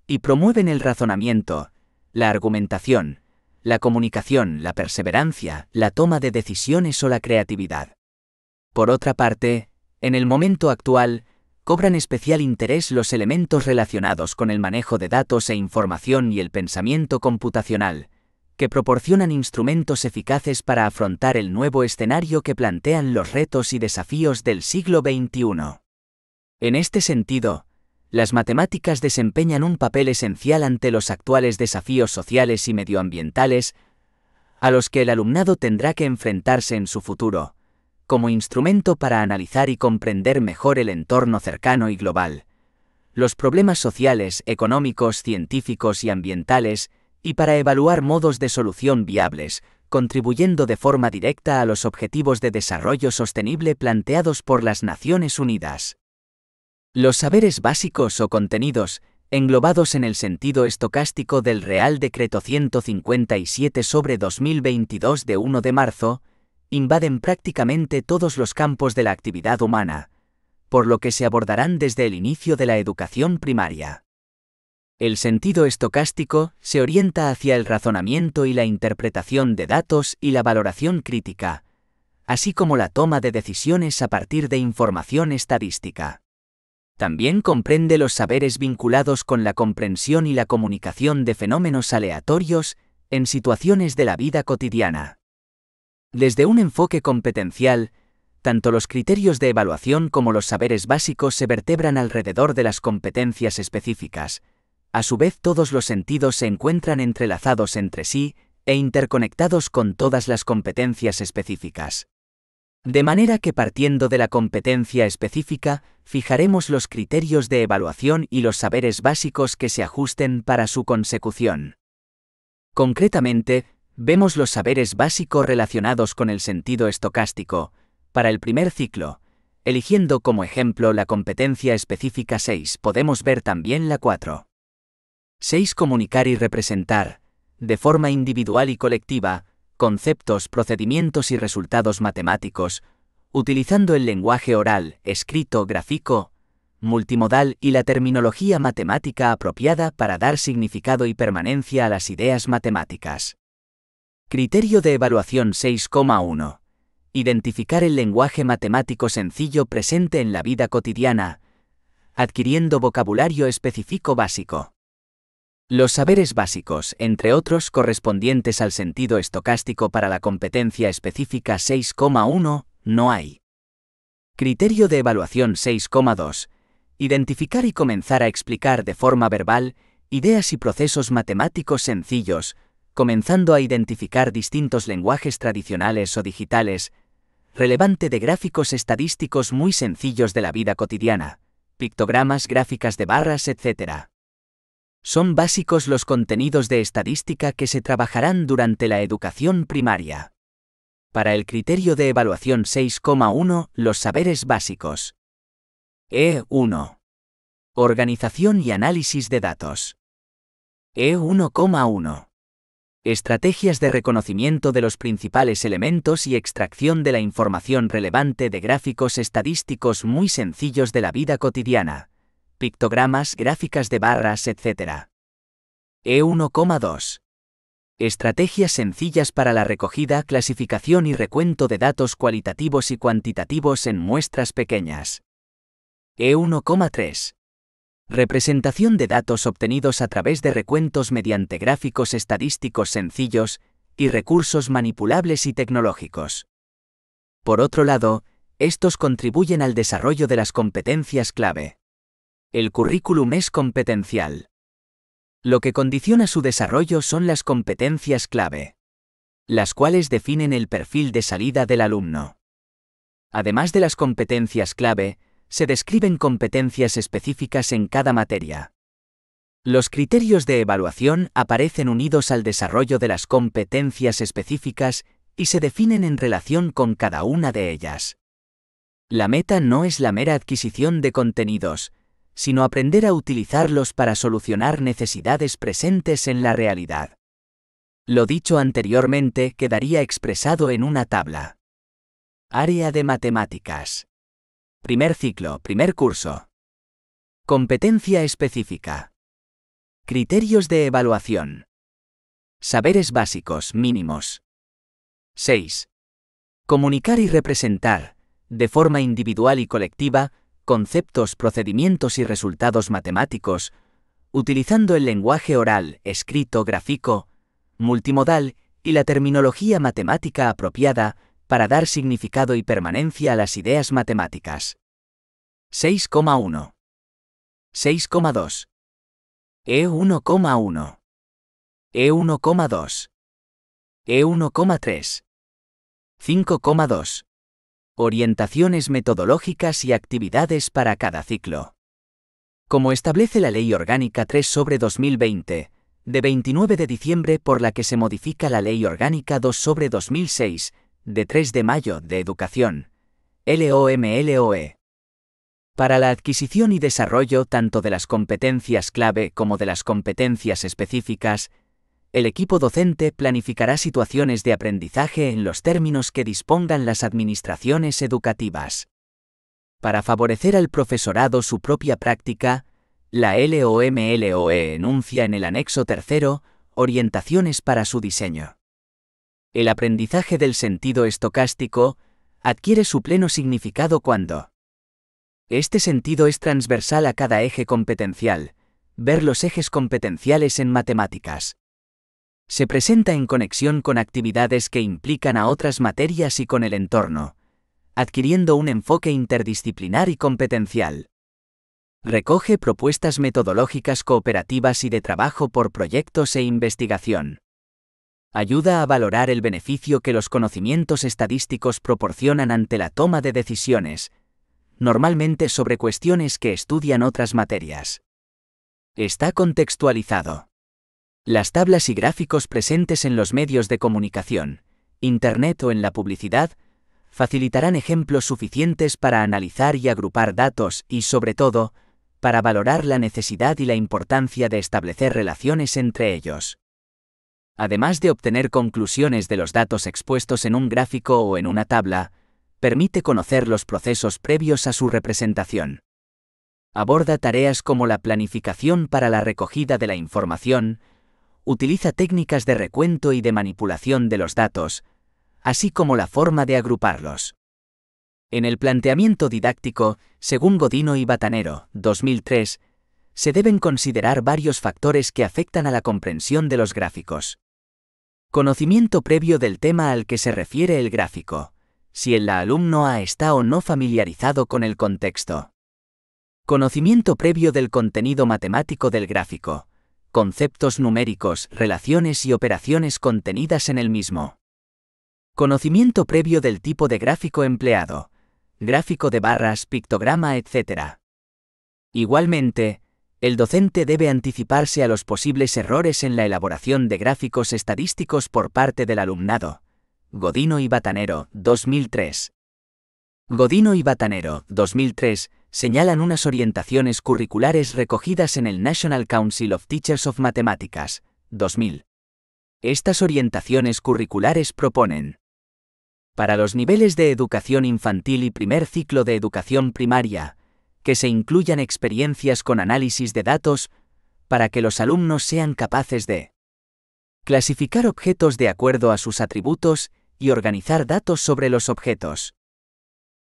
y promueven el razonamiento, la argumentación, la comunicación, la perseverancia, la toma de decisiones o la creatividad. Por otra parte, en el momento actual, cobran especial interés los elementos relacionados con el manejo de datos e información y el pensamiento computacional, que proporcionan instrumentos eficaces para afrontar el nuevo escenario que plantean los retos y desafíos del siglo XXI. En este sentido, las matemáticas desempeñan un papel esencial ante los actuales desafíos sociales y medioambientales, a los que el alumnado tendrá que enfrentarse en su futuro, como instrumento para analizar y comprender mejor el entorno cercano y global, los problemas sociales, económicos, científicos y ambientales, y para evaluar modos de solución viables, contribuyendo de forma directa a los objetivos de desarrollo sostenible planteados por las Naciones Unidas. Los saberes básicos o contenidos, englobados en el sentido estocástico del Real Decreto 157/2022 de 1 de marzo, invaden prácticamente todos los campos de la actividad humana, por lo que se abordarán desde el inicio de la educación primaria. El sentido estocástico se orienta hacia el razonamiento y la interpretación de datos y la valoración crítica, así como la toma de decisiones a partir de información estadística. También comprende los saberes vinculados con la comprensión y la comunicación de fenómenos aleatorios en situaciones de la vida cotidiana. Desde un enfoque competencial, tanto los criterios de evaluación como los saberes básicos se vertebran alrededor de las competencias específicas. A su vez, todos los sentidos se encuentran entrelazados entre sí e interconectados con todas las competencias específicas. De manera que partiendo de la competencia específica, fijaremos los criterios de evaluación y los saberes básicos que se ajusten para su consecución. Concretamente, vemos los saberes básicos relacionados con el sentido estocástico, para el primer ciclo, eligiendo como ejemplo la competencia específica 6, podemos ver también la 4. 6. Comunicar y representar, de forma individual y colectiva, conceptos, procedimientos y resultados matemáticos, utilizando el lenguaje oral, escrito, gráfico, multimodal y la terminología matemática apropiada para dar significado y permanencia a las ideas matemáticas. Criterio de evaluación 6,1. Identificar el lenguaje matemático sencillo presente en la vida cotidiana, adquiriendo vocabulario específico básico. Los saberes básicos, entre otros correspondientes al sentido estocástico para la competencia específica 6,1, no hay. Criterio de evaluación 6,2. Identificar y comenzar a explicar de forma verbal ideas y procesos matemáticos sencillos, comenzando a identificar distintos lenguajes tradicionales o digitales, relevante de gráficos estadísticos muy sencillos de la vida cotidiana, pictogramas, gráficas de barras, etc. Son básicos los contenidos de estadística que se trabajarán durante la educación primaria. Para el criterio de evaluación 6,1, los saberes básicos. E1. Organización y análisis de datos. E1,1. Estrategias de reconocimiento de los principales elementos y extracción de la información relevante de gráficos estadísticos muy sencillos de la vida cotidiana, pictogramas, gráficas de barras, etc. E1,2. Estrategias sencillas para la recogida, clasificación y recuento de datos cualitativos y cuantitativos en muestras pequeñas. E1,3. Representación de datos obtenidos a través de recuentos mediante gráficos estadísticos sencillos y recursos manipulables y tecnológicos. Por otro lado, estos contribuyen al desarrollo de las competencias clave. El currículum es competencial. Lo que condiciona su desarrollo son las competencias clave, las cuales definen el perfil de salida del alumno. Además de las competencias clave, se describen competencias específicas en cada materia. Los criterios de evaluación aparecen unidos al desarrollo de las competencias específicas y se definen en relación con cada una de ellas. La meta no es la mera adquisición de contenidos, sino aprender a utilizarlos para solucionar necesidades presentes en la realidad. Lo dicho anteriormente quedaría expresado en una tabla. Área de matemáticas. Primer ciclo, primer curso. Competencia específica. Criterios de evaluación. Saberes básicos mínimos. 6. Comunicar y representar, de forma individual y colectiva, conceptos, procedimientos y resultados matemáticos, utilizando el lenguaje oral, escrito, gráfico, multimodal y la terminología matemática apropiada para dar significado y permanencia a las ideas matemáticas. 6,1. 6,2. E1,1. E1,2. E1,3. 5,2. Orientaciones metodológicas y actividades para cada ciclo. Como establece la Ley Orgánica 3/2020, de 29 de diciembre por la que se modifica la Ley Orgánica 2/2006, de 3 de mayo de Educación, LOMLOE. Para la adquisición y desarrollo tanto de las competencias clave como de las competencias específicas, el equipo docente planificará situaciones de aprendizaje en los términos que dispongan las administraciones educativas. Para favorecer al profesorado su propia práctica, la LOMLOE enuncia en el anexo 3 orientaciones para su diseño. El aprendizaje del sentido estocástico adquiere su pleno significado cuando este sentido es transversal a cada eje competencial, ver los ejes competenciales en matemáticas. Se presenta en conexión con actividades que implican a otras materias y con el entorno, adquiriendo un enfoque interdisciplinar y competencial. Recoge propuestas metodológicas cooperativas y de trabajo por proyectos e investigación. Ayuda a valorar el beneficio que los conocimientos estadísticos proporcionan ante la toma de decisiones, normalmente sobre cuestiones que estudian otras materias. Está contextualizado. Las tablas y gráficos presentes en los medios de comunicación, Internet o en la publicidad, facilitarán ejemplos suficientes para analizar y agrupar datos y, sobre todo, para valorar la necesidad y la importancia de establecer relaciones entre ellos. Además de obtener conclusiones de los datos expuestos en un gráfico o en una tabla, permite conocer los procesos previos a su representación. Aborda tareas como la planificación para la recogida de la información, utiliza técnicas de recuento y de manipulación de los datos, así como la forma de agruparlos. En el planteamiento didáctico, según Godino y Batanero, 2003, se deben considerar varios factores que afectan a la comprensión de los gráficos. Conocimiento previo del tema al que se refiere el gráfico, si el alumno está o no familiarizado con el contexto. Conocimiento previo del contenido matemático del gráfico, conceptos numéricos, relaciones y operaciones contenidas en el mismo. Conocimiento previo del tipo de gráfico empleado, gráfico de barras, pictograma, etc. Igualmente, el docente debe anticiparse a los posibles errores en la elaboración de gráficos estadísticos por parte del alumnado. Godino y Batanero, 2003. Godino y Batanero, 2003, señalan unas orientaciones curriculares recogidas en el National Council of Teachers of Mathematics, 2000. Estas orientaciones curriculares proponen: para los niveles de educación infantil y primer ciclo de educación primaria, que se incluyan experiencias con análisis de datos, para que los alumnos sean capaces de clasificar objetos de acuerdo a sus atributos y organizar datos sobre los objetos.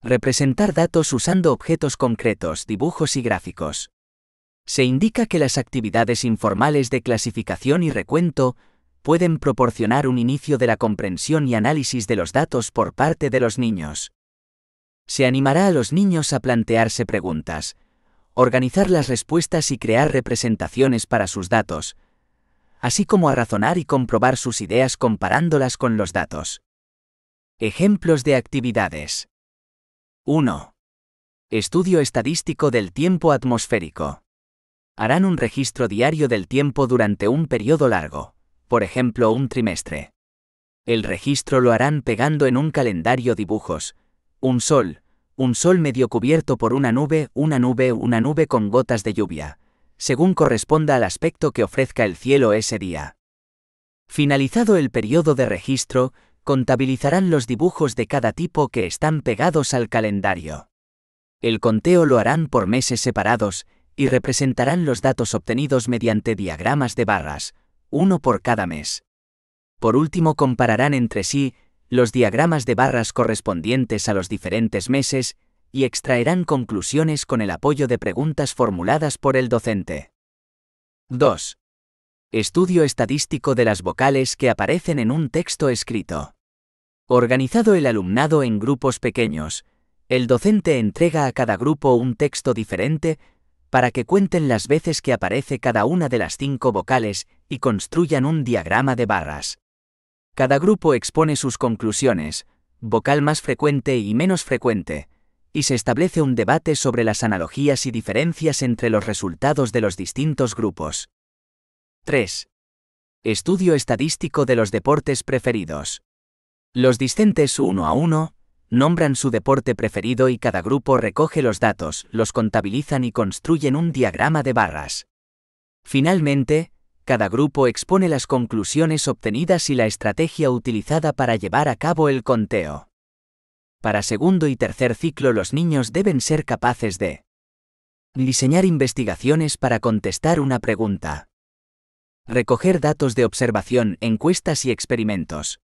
Representar datos usando objetos concretos, dibujos y gráficos. Se indica que las actividades informales de clasificación y recuento pueden proporcionar un inicio de la comprensión y análisis de los datos por parte de los niños. Se animará a los niños a plantearse preguntas, organizar las respuestas y crear representaciones para sus datos, así como a razonar y comprobar sus ideas comparándolas con los datos. Ejemplos de actividades. 1. Estudio estadístico del tiempo atmosférico. Harán un registro diario del tiempo durante un periodo largo, por ejemplo un trimestre. El registro lo harán pegando en un calendario dibujos, un sol medio cubierto por una nube con gotas de lluvia, según corresponda al aspecto que ofrezca el cielo ese día. Finalizado el periodo de registro, contabilizarán los dibujos de cada tipo que están pegados al calendario. El conteo lo harán por meses separados y representarán los datos obtenidos mediante diagramas de barras, uno por cada mes. Por último, compararán entre sí los diagramas de barras correspondientes a los diferentes meses y extraerán conclusiones con el apoyo de preguntas formuladas por el docente. 2. Estudio estadístico de las vocales que aparecen en un texto escrito. Organizado el alumnado en grupos pequeños, el docente entrega a cada grupo un texto diferente para que cuenten las veces que aparece cada una de las 5 vocales y construyan un diagrama de barras. Cada grupo expone sus conclusiones, vocal más frecuente y menos frecuente, y se establece un debate sobre las analogías y diferencias entre los resultados de los distintos grupos. 3. Estudio estadístico de los deportes preferidos. Los discentes 1 a 1 nombran su deporte preferido y cada grupo recoge los datos, los contabilizan y construyen un diagrama de barras. Finalmente, cada grupo expone las conclusiones obtenidas y la estrategia utilizada para llevar a cabo el conteo. Para segundo y tercer ciclo, los niños deben ser capaces de diseñar investigaciones para contestar una pregunta, recoger datos de observación, encuestas y experimentos,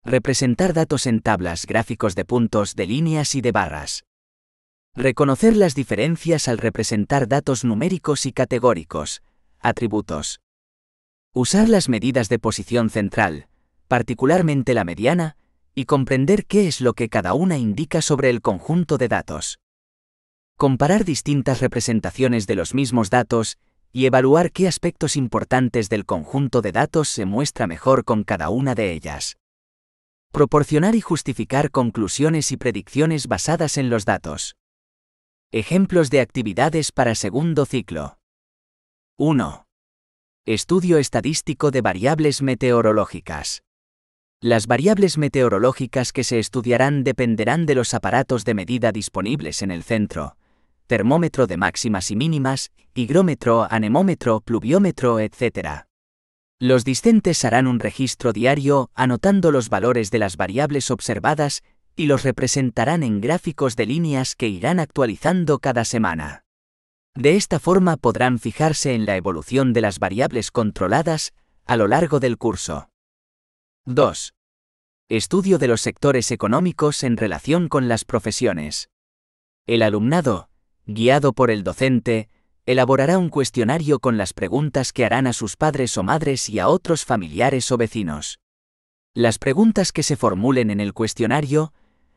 representar datos en tablas, gráficos de puntos, de líneas y de barras, reconocer las diferencias al representar datos numéricos y categóricos, atributos, usar las medidas de posición central, particularmente la mediana, y comprender qué es lo que cada una indica sobre el conjunto de datos. Comparar distintas representaciones de los mismos datos y evaluar qué aspectos importantes del conjunto de datos se muestra mejor con cada una de ellas. Proporcionar y justificar conclusiones y predicciones basadas en los datos. Ejemplos de actividades para segundo ciclo. 1. Estudio estadístico de variables meteorológicas. Las variables meteorológicas que se estudiarán dependerán de los aparatos de medida disponibles en el centro: termómetro de máximas y mínimas, higrómetro, anemómetro, pluviómetro, etc. Los discentes harán un registro diario anotando los valores de las variables observadas y los representarán en gráficos de líneas que irán actualizando cada semana. De esta forma podrán fijarse en la evolución de las variables controladas a lo largo del curso. 2. Estudio de los sectores económicos en relación con las profesiones. El alumnado, guiado por el docente, elaborará un cuestionario con las preguntas que harán a sus padres o madres y a otros familiares o vecinos. Las preguntas que se formulen en el cuestionario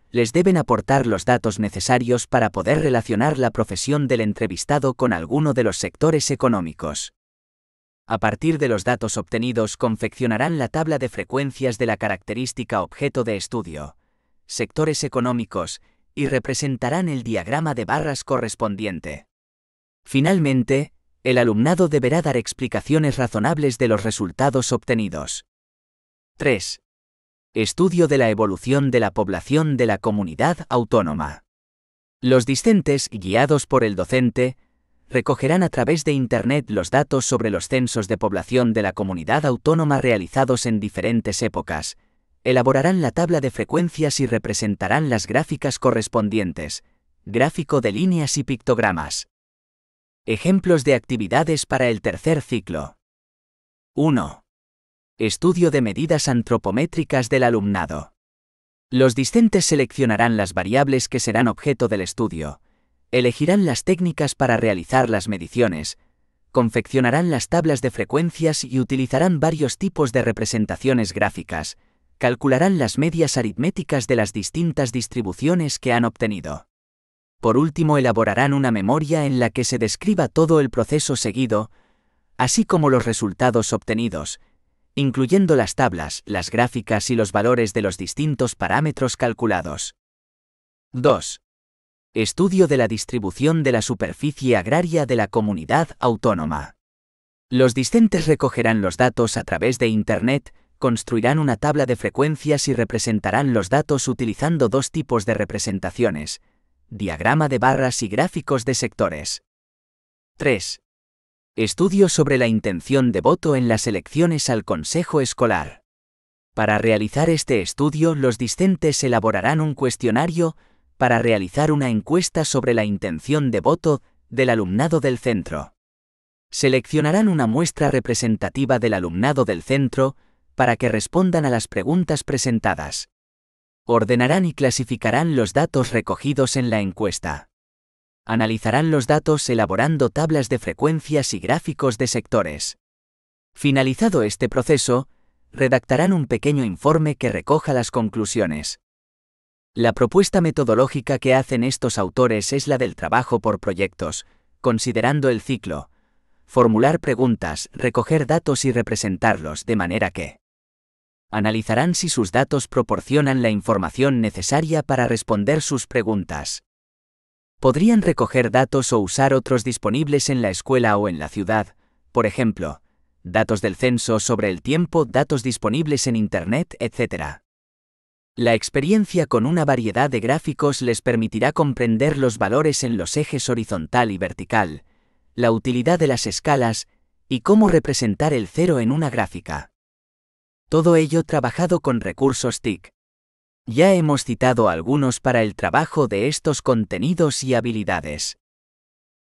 les deben aportar los datos necesarios para poder relacionar la profesión del entrevistado con alguno de los sectores económicos. A partir de los datos obtenidos, confeccionarán la tabla de frecuencias de la característica objeto de estudio, sectores económicos, y representarán el diagrama de barras correspondiente. Finalmente, el alumnado deberá dar explicaciones razonables de los resultados obtenidos. 3. Estudio de la evolución de la población de la comunidad autónoma. Los discentes, guiados por el docente, recogerán a través de Internet los datos sobre los censos de población de la comunidad autónoma realizados en diferentes épocas, elaborarán la tabla de frecuencias y representarán las gráficas correspondientes, gráfico de líneas y pictogramas. Ejemplos de actividades para el tercer ciclo. 1. Estudio de medidas antropométricas del alumnado. Los discentes seleccionarán las variables que serán objeto del estudio, elegirán las técnicas para realizar las mediciones, confeccionarán las tablas de frecuencias y utilizarán varios tipos de representaciones gráficas, calcularán las medias aritméticas de las distintas distribuciones que han obtenido. Por último, elaborarán una memoria en la que se describa todo el proceso seguido, así como los resultados obtenidos, incluyendo las tablas, las gráficas y los valores de los distintos parámetros calculados. 2. Estudio de la distribución de la superficie agraria de la comunidad autónoma. Los discentes recogerán los datos a través de Internet, construirán una tabla de frecuencias y representarán los datos utilizando dos tipos de representaciones, diagrama de barras y gráficos de sectores. 3. Estudio sobre la intención de voto en las elecciones al Consejo Escolar. Para realizar este estudio, los discentes elaborarán un cuestionario para realizar una encuesta sobre la intención de voto del alumnado del centro. Seleccionarán una muestra representativa del alumnado del centro para que respondan a las preguntas presentadas. Ordenarán y clasificarán los datos recogidos en la encuesta. Analizarán los datos elaborando tablas de frecuencias y gráficos de sectores. Finalizado este proceso, redactarán un pequeño informe que recoja las conclusiones. La propuesta metodológica que hacen estos autores es la del trabajo por proyectos, considerando el ciclo, formular preguntas, recoger datos y representarlos de manera que analizarán si sus datos proporcionan la información necesaria para responder sus preguntas. Podrían recoger datos o usar otros disponibles en la escuela o en la ciudad, por ejemplo, datos del censo sobre el tiempo, datos disponibles en Internet, etc. La experiencia con una variedad de gráficos les permitirá comprender los valores en los ejes horizontal y vertical, la utilidad de las escalas y cómo representar el cero en una gráfica. Todo ello trabajado con recursos TIC. Ya hemos citado algunos para el trabajo de estos contenidos y habilidades.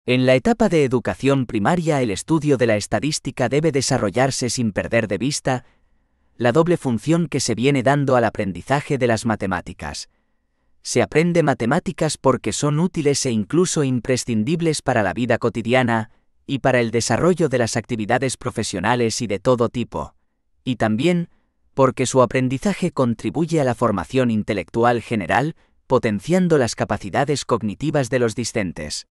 En la etapa de educación primaria, el estudio de la estadística debe desarrollarse sin perder de vista la doble función que se viene dando al aprendizaje de las matemáticas. Se aprende matemáticas porque son útiles e incluso imprescindibles para la vida cotidiana y para el desarrollo de las actividades profesionales y de todo tipo, y también porque su aprendizaje contribuye a la formación intelectual general, potenciando las capacidades cognitivas de los discentes.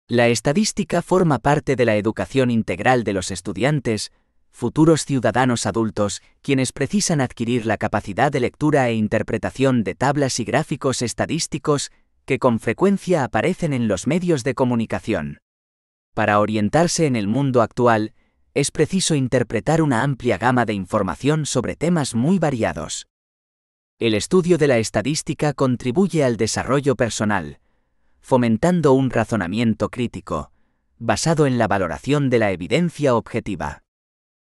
La estadística forma parte de la educación integral de los estudiantes, futuros ciudadanos adultos, quienes precisan adquirir la capacidad de lectura e interpretación de tablas y gráficos estadísticos que con frecuencia aparecen en los medios de comunicación. Para orientarse en el mundo actual, es preciso interpretar una amplia gama de información sobre temas muy variados. El estudio de la estadística contribuye al desarrollo personal, fomentando un razonamiento crítico, basado en la valoración de la evidencia objetiva.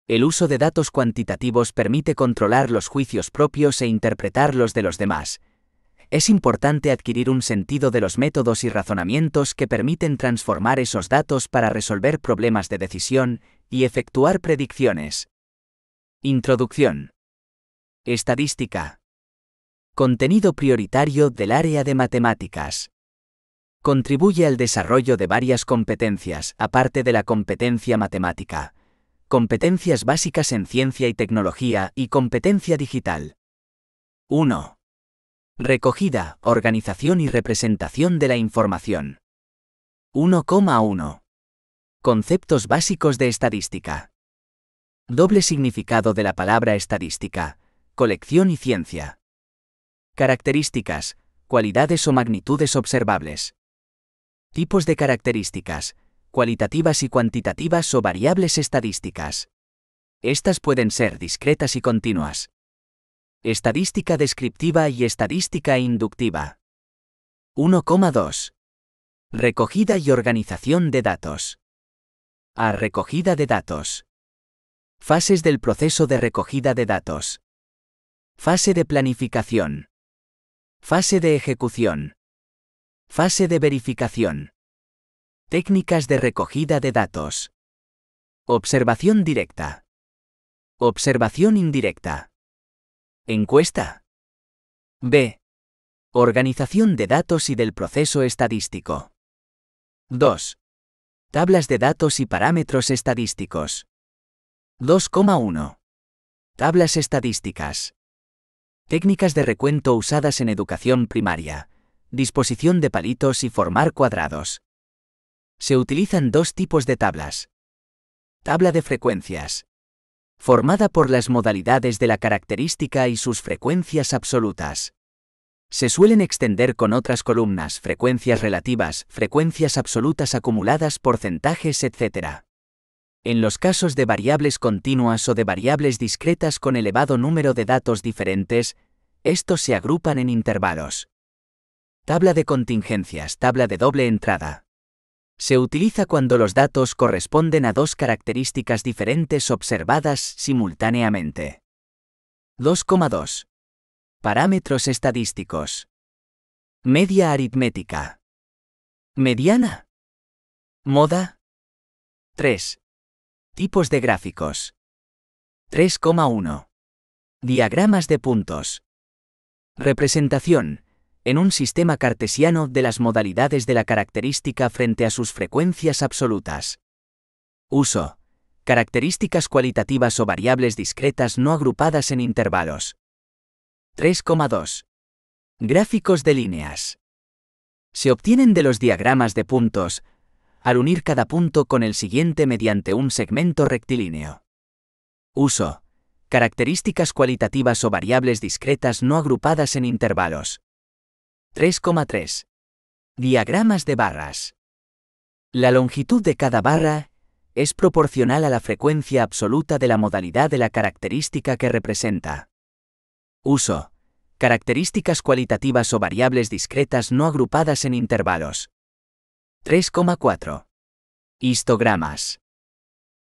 El uso de datos cuantitativos permite controlar los juicios propios e interpretar los de los demás. Es importante adquirir un sentido de los métodos y razonamientos que permiten transformar esos datos para resolver problemas de decisión y efectuar predicciones. Introducción. Estadística. Contenido prioritario del área de matemáticas. Contribuye al desarrollo de varias competencias, aparte de la competencia matemática, competencias básicas en ciencia y tecnología y competencia digital. 1. Recogida, organización y representación de la información. 1,1. Conceptos básicos de estadística. Doble significado de la palabra estadística, colección y ciencia. Características, cualidades o magnitudes observables. Tipos de características, cualitativas y cuantitativas o variables estadísticas. Estas pueden ser discretas y continuas. Estadística descriptiva y estadística inductiva. 1,2. Recogida y organización de datos. A. Recogida de datos. Fases del proceso de recogida de datos. Fase de planificación. Fase de ejecución. Fase de verificación. Técnicas de recogida de datos. Observación directa. Observación indirecta. Encuesta. B. Organización de datos y del proceso estadístico. 2. Tablas de datos y parámetros estadísticos. 2,1. Tablas estadísticas. Técnicas de recuento usadas en educación primaria. Disposición de palitos y formar cuadrados. Se utilizan dos tipos de tablas. Tabla de frecuencias. Formada por las modalidades de la característica y sus frecuencias absolutas. Se suelen extender con otras columnas, frecuencias relativas, frecuencias absolutas acumuladas, porcentajes, etc. En los casos de variables continuas o de variables discretas con elevado número de datos diferentes, estos se agrupan en intervalos. Tabla de contingencias, tabla de doble entrada. Se utiliza cuando los datos corresponden a dos características diferentes observadas simultáneamente. 2,2. Parámetros estadísticos. Media aritmética. Mediana. Moda. 3. Tipos de gráficos. 3,1. Diagramas de puntos. Representación, en un sistema cartesiano, de las modalidades de la característica frente a sus frecuencias absolutas. Uso. Características cualitativas o variables discretas no agrupadas en intervalos. 3,2. Gráficos de líneas. Se obtienen de los diagramas de puntos, al unir cada punto con el siguiente mediante un segmento rectilíneo. Uso. Características cualitativas o variables discretas no agrupadas en intervalos. 3,3. Diagramas de barras. La longitud de cada barra es proporcional a la frecuencia absoluta de la modalidad de la característica que representa. Uso. Características cualitativas o variables discretas no agrupadas en intervalos. 3,4. Histogramas.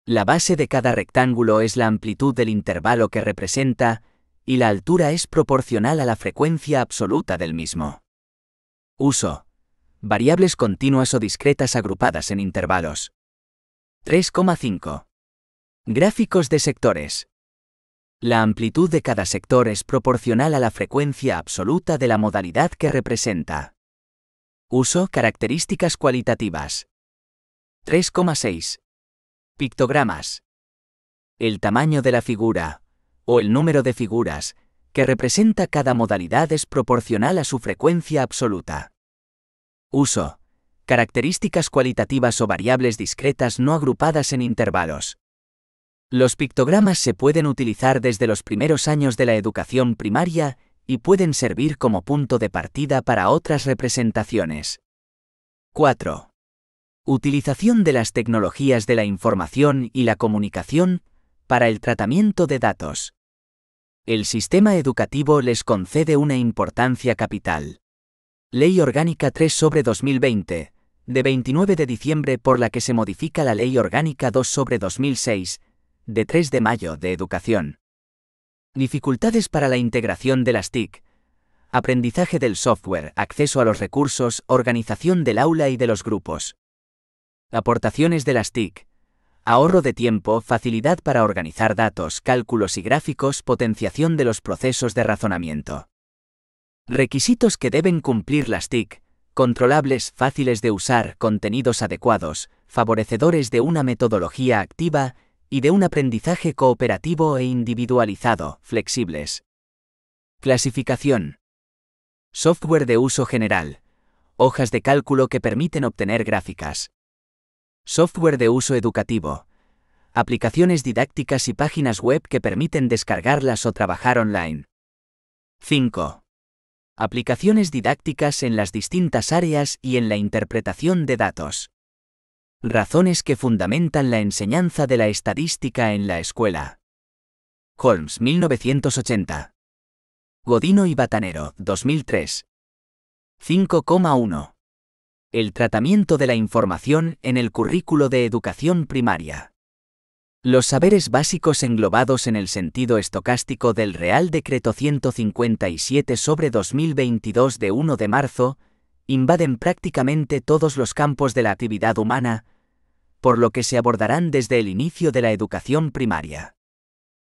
La base de cada rectángulo es la amplitud del intervalo que representa, y la altura es proporcional a la frecuencia absoluta del mismo. Uso. Variables continuas o discretas agrupadas en intervalos. 3,5. Gráficos de sectores. La amplitud de cada sector es proporcional a la frecuencia absoluta de la modalidad que representa. Uso. Características cualitativas. 3,6. Pictogramas. El tamaño de la figura, o el número de figuras, que representa cada modalidad es proporcional a su frecuencia absoluta. Uso. Características cualitativas o variables discretas no agrupadas en intervalos. Los pictogramas se pueden utilizar desde los primeros años de la educación primaria y pueden servir como punto de partida para otras representaciones. 4. Utilización de las tecnologías de la información y la comunicación para el tratamiento de datos. El sistema educativo les concede una importancia capital. Ley Orgánica 3/2020, de 29 de diciembre, por la que se modifica la Ley Orgánica 2/2006, de 3 de mayo, de Educación. Dificultades para la integración de las TIC. Aprendizaje del software, acceso a los recursos, organización del aula y de los grupos. Aportaciones de las TIC. Ahorro de tiempo, facilidad para organizar datos, cálculos y gráficos, potenciación de los procesos de razonamiento. Requisitos que deben cumplir las TIC. controlables, fáciles de usar, contenidos adecuados, favorecedores de una metodología activa y de un aprendizaje cooperativo e individualizado, flexibles. Clasificación. Software de uso general. Hojas de cálculo que permiten obtener gráficas. Software de uso educativo. Aplicaciones didácticas y páginas web que permiten descargarlas o trabajar online. 5. Aplicaciones didácticas en las distintas áreas y en la interpretación de datos. Razones que fundamentan la enseñanza de la estadística en la escuela. Holmes, 1980. Godino y Batanero, 2003. 5,1. El tratamiento de la información en el currículo de educación primaria. Los saberes básicos englobados en el sentido estocástico del Real Decreto 157/2022 de 1 de marzo, invaden prácticamente todos los campos de la actividad humana, por lo que se abordarán desde el inicio de la educación primaria.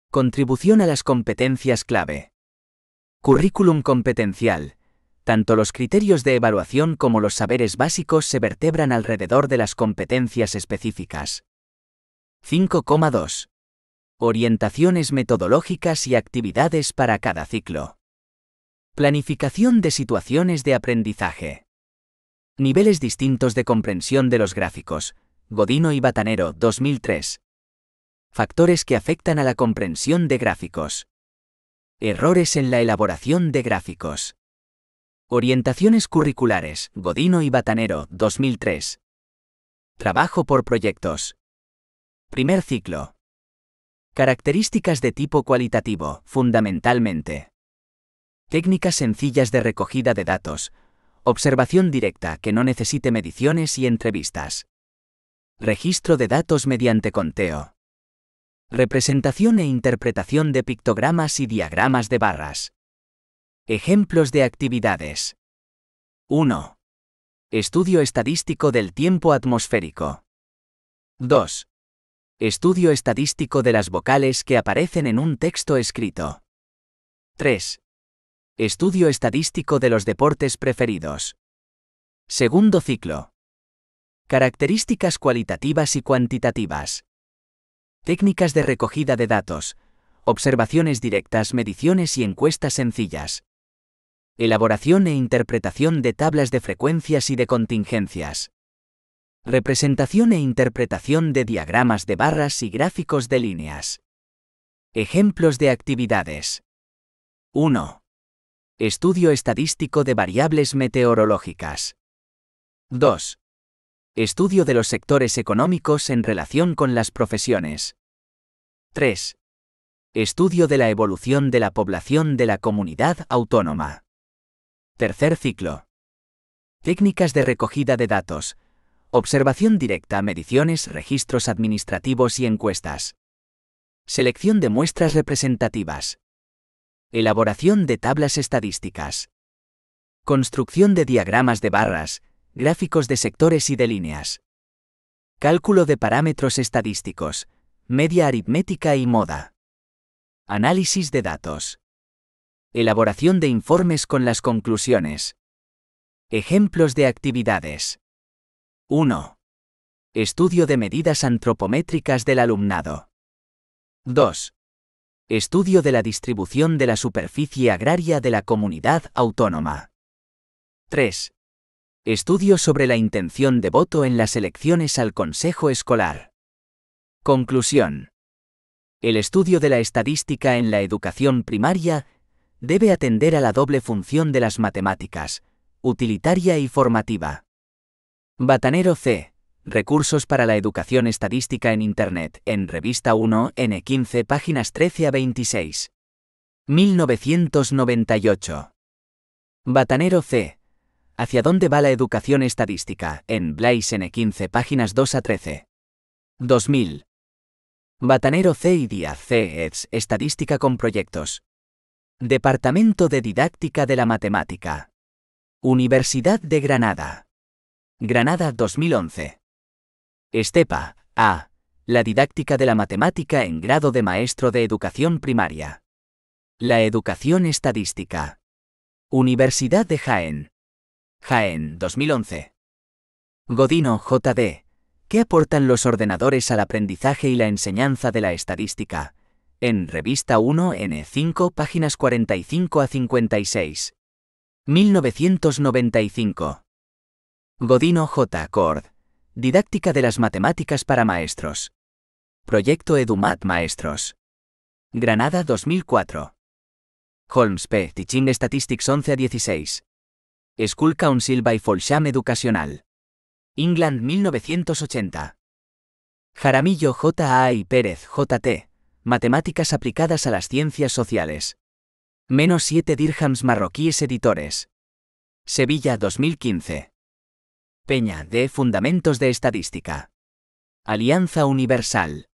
Contribución a las competencias clave. Currículum competencial. Tanto los criterios de evaluación como los saberes básicos se vertebran alrededor de las competencias específicas. 5,2. Orientaciones metodológicas y actividades para cada ciclo. Planificación de situaciones de aprendizaje. Niveles distintos de comprensión de los gráficos. Godino y Batanero, 2003. Factores que afectan a la comprensión de gráficos. Errores en la elaboración de gráficos. Orientaciones curriculares. Godino y Batanero, 2003. Trabajo por proyectos. Primer ciclo. Características de tipo cualitativo, fundamentalmente. Técnicas sencillas de recogida de datos. Observación directa que no necesite mediciones y entrevistas. Registro de datos mediante conteo. Representación e interpretación de pictogramas y diagramas de barras. Ejemplos de actividades. 1. Estudio estadístico del tiempo atmosférico. 2. Estudio estadístico de las vocales que aparecen en un texto escrito. 3. Estudio estadístico de los deportes preferidos. Segundo ciclo. Características cualitativas y cuantitativas. Técnicas de recogida de datos. Observaciones directas, mediciones y encuestas sencillas. Elaboración e interpretación de tablas de frecuencias y de contingencias. Representación e interpretación de diagramas de barras y gráficos de líneas. Ejemplos de actividades. 1. Estudio estadístico de variables meteorológicas. 2. Estudio de los sectores económicos en relación con las profesiones. 3. Estudio de la evolución de la población de la comunidad autónoma. Tercer ciclo. Técnicas de recogida de datos. Observación directa, mediciones, registros administrativos y encuestas. Selección de muestras representativas. Elaboración de tablas estadísticas. Construcción de diagramas de barras, gráficos de sectores y de líneas. Cálculo de parámetros estadísticos, media aritmética y moda. Análisis de datos. Elaboración de informes con las conclusiones. Ejemplos de actividades. 1. Estudio de medidas antropométricas del alumnado. 2. Estudio de la distribución de la superficie agraria de la comunidad autónoma. 3. Estudio sobre la intención de voto en las elecciones al Consejo Escolar. Conclusión. El estudio de la estadística en la educación primaria debe atender a la doble función de las matemáticas, utilitaria y formativa. Batanero C. Recursos para la educación estadística en Internet, en Revista 1, N15, páginas 13 a 26. 1998. Batanero C. ¿Hacia dónde va la educación estadística? En Blaise N15, páginas 2 a 13. 2000. Batanero C. y Díaz C. eds. Estadística con proyectos. Departamento de Didáctica de la Matemática. Universidad de Granada. Granada 2011. Estepa, A. La didáctica de la matemática en grado de maestro de educación primaria. La educación estadística. Universidad de Jaén. Jaén, 2011. Godino, J.D. ¿Qué aportan los ordenadores al aprendizaje y la enseñanza de la estadística? En Revista 1N5, páginas 45 a 56. 1995. Godino, J. Cord. Didáctica de las matemáticas para maestros. Proyecto EduMat Maestros. Granada, 2004. Holmes, P. Teaching Statistics 11 a 16. School Council by Folsham Educacional. England, 1980. Jaramillo, J.A. y Pérez, J.T. Matemáticas aplicadas a las ciencias sociales. -7 dirhams marroquíes editores. Sevilla, 2015. Peña, D. Fundamentos de Estadística. Alianza Universal.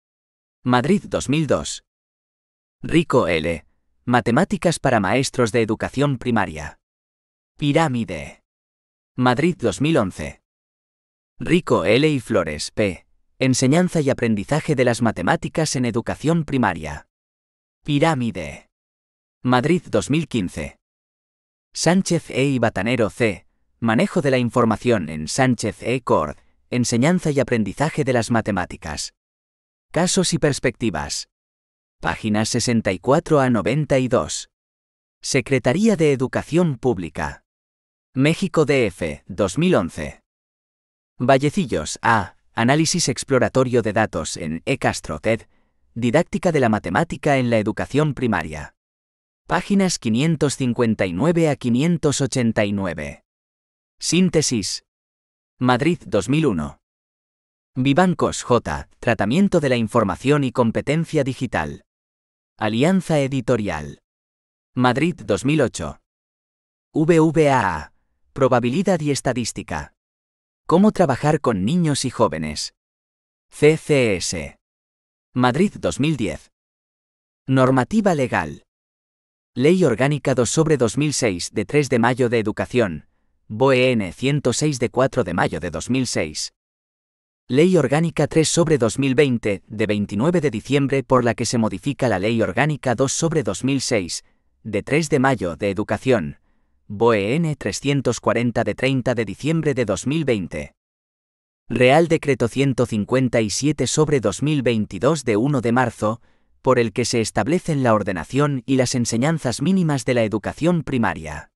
Madrid, 2002. Rico, L. Matemáticas para maestros de educación primaria. Pirámide. Madrid, 2011. Rico, L. y Flores, P. Enseñanza y aprendizaje de las matemáticas en educación primaria. Pirámide. Madrid, 2015. Sánchez, E. y Batanero, C. Manejo de la información en Sánchez, E. Cord. Enseñanza y aprendizaje de las matemáticas. Casos y perspectivas. Páginas 64 a 92. Secretaría de Educación Pública. México DF, 2011. Vallecillos, A. Análisis exploratorio de datos en E. Castro, TED. Didáctica de la matemática en la educación primaria. Páginas 559 a 589. Síntesis. Madrid, 2001. Vivancos, J. Tratamiento de la información y competencia digital. Alianza Editorial. Madrid, 2008. VVAA. Probabilidad y estadística. ¿Cómo trabajar con niños y jóvenes? CCS. Madrid, 2010. Normativa legal. Ley Orgánica 2/2006 de 3 de mayo de Educación. BOEN 106 de 4 de mayo de 2006. Ley Orgánica 3/2020 de 29 de diciembre por la que se modifica la Ley Orgánica 2/2006 de 3 de mayo de Educación. BOEN 340 de 30 de diciembre de 2020. Real Decreto 157/2022 de 1 de marzo, por el que se establecen la ordenación y las enseñanzas mínimas de la educación primaria.